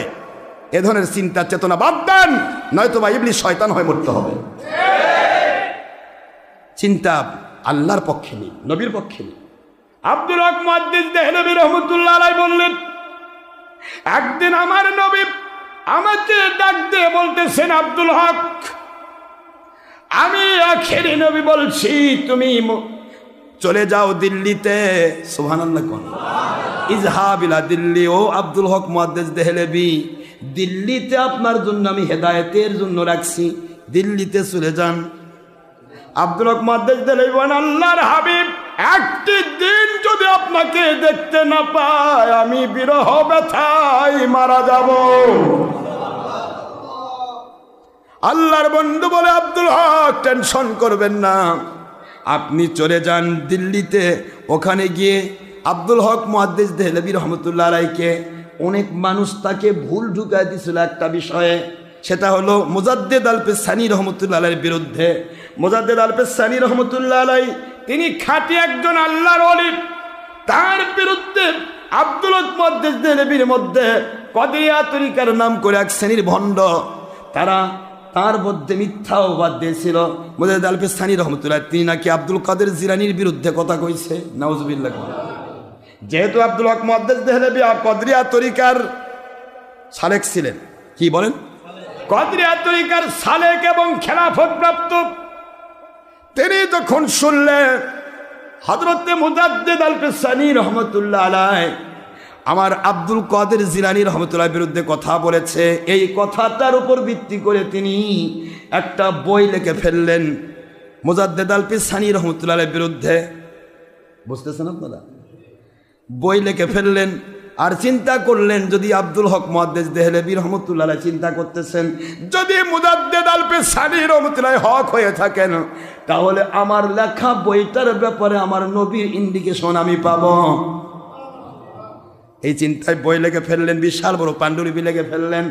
এ ধরনের চিন্তা চেতনা বাদ দেন, নয়তো বা ইবলিস শয়তান হয়ে মরতে হবে। চিন্তা আল্লাহর পক্ষে নেই, নবীর পক্ষে নেই। আব্দুল হক মুহাদ্দিস দেহলভী রাহমাতুল্লাহ আলাইহি বললেন, একদিন আমার নবী আমাকে ডাক দিয়ে বলতেছেন, আব্দুল হক, আমি আখেরি নবী বলছি, তুমি চলে যাও দিল্লিতে। সুবহানাল্লাহ কোন ইজহাব ইলা দিল্লি। ও আব্দুল হক মুহাদ্দিস দেহলভী, দিল্লিতে আপনার জন্য আমি হেদায়েতের জন্য রাখছি, দিল্লিতে চলে যান। আব্দুল হক মুহাদ্দিস দেহলভী বলেন, আল্লাহর হাবিব, একটি দিন যদি আপনাকে দেখতে না পাই আমি বিরহ ব্যথায় মারা যাব। আল্লাহর বন্ধু বলে, আব্দুল হক টেনশন করবেন না, আপনি চলে যান দিল্লিতে, ওখানে গিয়ে আব্দুল হক মুহাদ্দিস দেহলভী রহমতুল্লাহ আলাইকে অনেক মানুষ তাকে ভুল ঢুকাই দিয়েছিল একটা বিষয়ে, সেটা হলো মুজাদ্দেদ আল পেসানি রহমতুল্লাহ আলাইয়ের বিরুদ্ধে। মুজাদ্দেদ আল পেসানি রহমতুল্লাহ আলাই তিনি খাঁটি একজন আল্লাহর ওলি, তার বিরুদ্ধে আব্দুল হক মুহাদ্দিস দেহলভীর মধ্যে কদরিয়া তরিকার নাম করে এক শ্রেণীর ভণ্ড, তারা তার মধ্যে মিথ্যা অপবাদ দিয়েছিল। মুজাদ্দেদ আল পেসানি রহমতুল্লাহ তিনি নাকি আব্দুল কাদের জিলানীর বিরুদ্ধে কথা কইছে, নাউজুবিল্লাহ। যেহেতু আব্দুল হক মুহাদ্দিস দেহলভী কদরিয়া তরিকার সালেক ছিলেন, কি বলেন, কদরিয়া তরিকার সালেক এবং খেলাফত প্রাপ্ত, তিনি যখন শুনলেন হযরতে মুজাদ্দেদ আল পেসানি রহমতুল্লাহ আলাইহি আমার আব্দুল কাদের জিলানী রহমতুল্লাহর বিরুদ্ধে কথা বলেছে, এই কথাটার উপর ভিত্তি করে তিনি একটা বই লিখে ফেললেন মুজাদ্দেদ আল পেসানি রহমতুল্লাহ আলাইহির বিরুদ্ধে। বুঝতেছেন আপনারা? বই লিখে ফেললেন আর চিন্তা করলেন, যদি আব্দুল হক মুহাদ্দিস দেহলভী রহমতুল্লাহ আলাইহি চিন্তা করতেছেন যদি মুজাদ্দেদ আল পেসানি রহমতুল্লাহ হক হয়ে থাকেন, তাহলে আমার লেখা বইটার ব্যাপারে আমার নবীর ইন্ডিকেশন আমি পাবো। এই চিন্তায় বই লিখে ফেললেন, বিশাল বড় পাণ্ডুলিপি লিখে ফেললেন।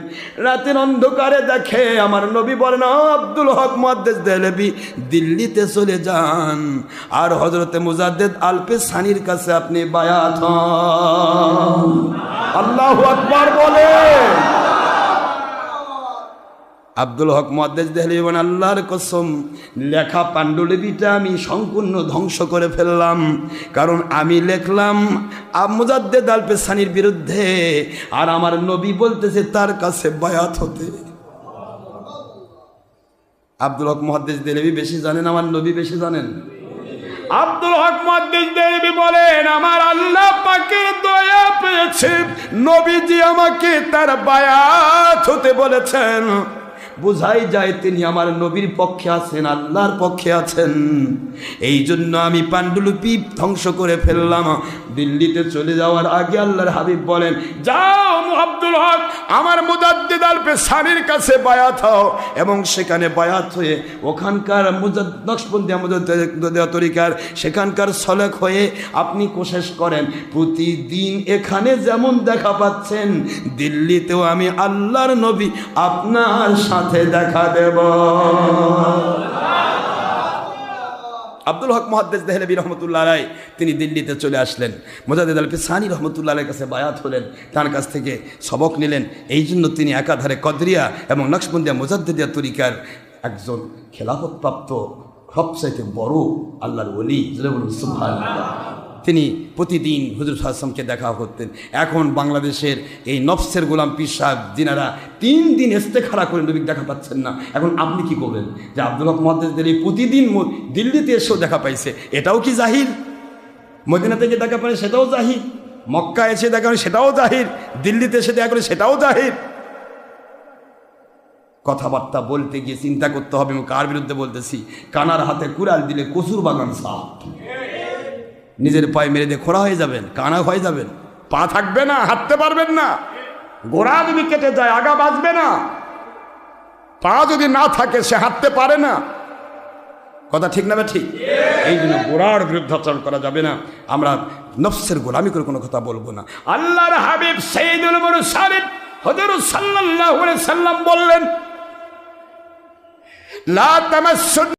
রাতের অন্ধকারে দেখে আমার নবী বলেন, আব্দুল হক মুহাদ্দিস দেহলভী দিল্লিতে চলে যান আর হযরতে মুজাদ্দেদ আল পেসানির কাছে আপনি বায়াত হন। আল্লাহু আকবার বলে। আব্দুল হক মুহাদ্দিস দেহলভী বলেন, আল্লাহর কসম লেখা পাণ্ডুলিপিটা আমি সম্পূর্ণ ধ্বংস করে ফেললাম, কারণ আমি লিখলাম মুজাদ্দেদ আল পেসানির বিরুদ্ধে আর আমার নবী বলতেছে তার কাছে বায়াত হতে। আব্দুল হক মুহাদ্দিস দেহলভী বেশি জানেন, আমার নবী বেশি জানেন? আব্দুল হক মুহাদ্দিস দেহলভী বলেন, আমার আল্লাহ পাকের দয়া পেয়েছে, নবীজি আমাকে তার বায়াত হতে বলেছেন। বোঝাই যায় তিনি আমার নবীর পক্ষে আছেন, আল্লাহর পক্ষে আছেন। এই জন্য আমি পাণ্ডুলিপি ধ্বংস করে ফেললাম। দিল্লিতে চলে যাওয়ার আগে আল্লাহর হাবিব বলেন, যাও আব্দুল হক আমার মুজাদ্দেদ আল পেসানির কাছে বায়াত হও, এবং সেখানে বায়াত হয়ে ওখানকার নকশবন্দিয়া মুজাদ্দেদিয়া তরিকার সেখানকার সলেক হয়ে আপনি কোশিশ করেন প্রতিদিন এখানে যেমন দেখা পাচ্ছেন দিল্লিতেও আমি আল্লাহর নবী আপনার সাথে দেখা দেব। আব্দুল হক মুহাদ্দিস দেহলভী রহমতুল্লাহ আলাইহি তিনি দিল্লিতে চলে আসলেন, মুজাদ্দেদ আল পেসানি রহমতুল্লাহ আলাইহির কাছে বায়াত হলেন, তার কাছ থেকে সবক নিলেন। এই জন্য তিনি একাধারে কদরিয়া এবং নকশবন্দিয়া মুজাদ্দেদিয়া তরিকার একজন খেলাফতপ্রাপ্ত সবচাইতে বড় আল্লাহর ওলি। সুবহানাল্লাহ। তিনি প্রতিদিন হুজুর সাল্লাল্লাহু আলাইহি ওয়াসাল্লামকে দেখা করতেন। এখন বাংলাদেশের এই নফসের গোলাম পীর সাহেব যিনারা 3 দিন ইস্তেখারা করে নবীকে দেখা পাচ্ছেন না, এখন আপনি কি করবেন যে আব্দুল হক মুহাদ্দিস দেহলভী প্রতিদিন দিল্লিতে এসেও দেখা পাইছে, এটাও কি জাহির? মদিনা থেকে দেখা পায় সেটাও জাহির, মক্কা এসে দেখা করে সেটাও জাহির, দিল্লিতে এসে দেখা করে সেটাও জাহির। কথাবার্তা বলতে গিয়ে চিন্তা করতে হবে কার বিরুদ্ধে বলতেছি। কানার হাতে কুড়াল দিলে কচুর বাগান সাফ, নিজের পায়ে মেরে দিয়ে খোড়া হয়ে যাবেন, কানা হয়ে যাবেন, পা থাকবে না, হাঁটতে পারবেন না, গোড়া যদি কেটে যায় আগা বাঁচবে না, পা যদি না থাকে সে হাঁটতে পারে না। কথা ঠিক না? ঠিক। এই জন্য গোড়ার বিরুদ্ধাচরণ করা যাবে না, আমরা নফসের গোলামি করে কোনো কথা বলবো না। আল্লাহর হাবিব সাইয়্যিদুল মুরসালিন হযরত সাল্লাল্লাহু আলাইহি সাল্লাম বললেন, লা তামাসসু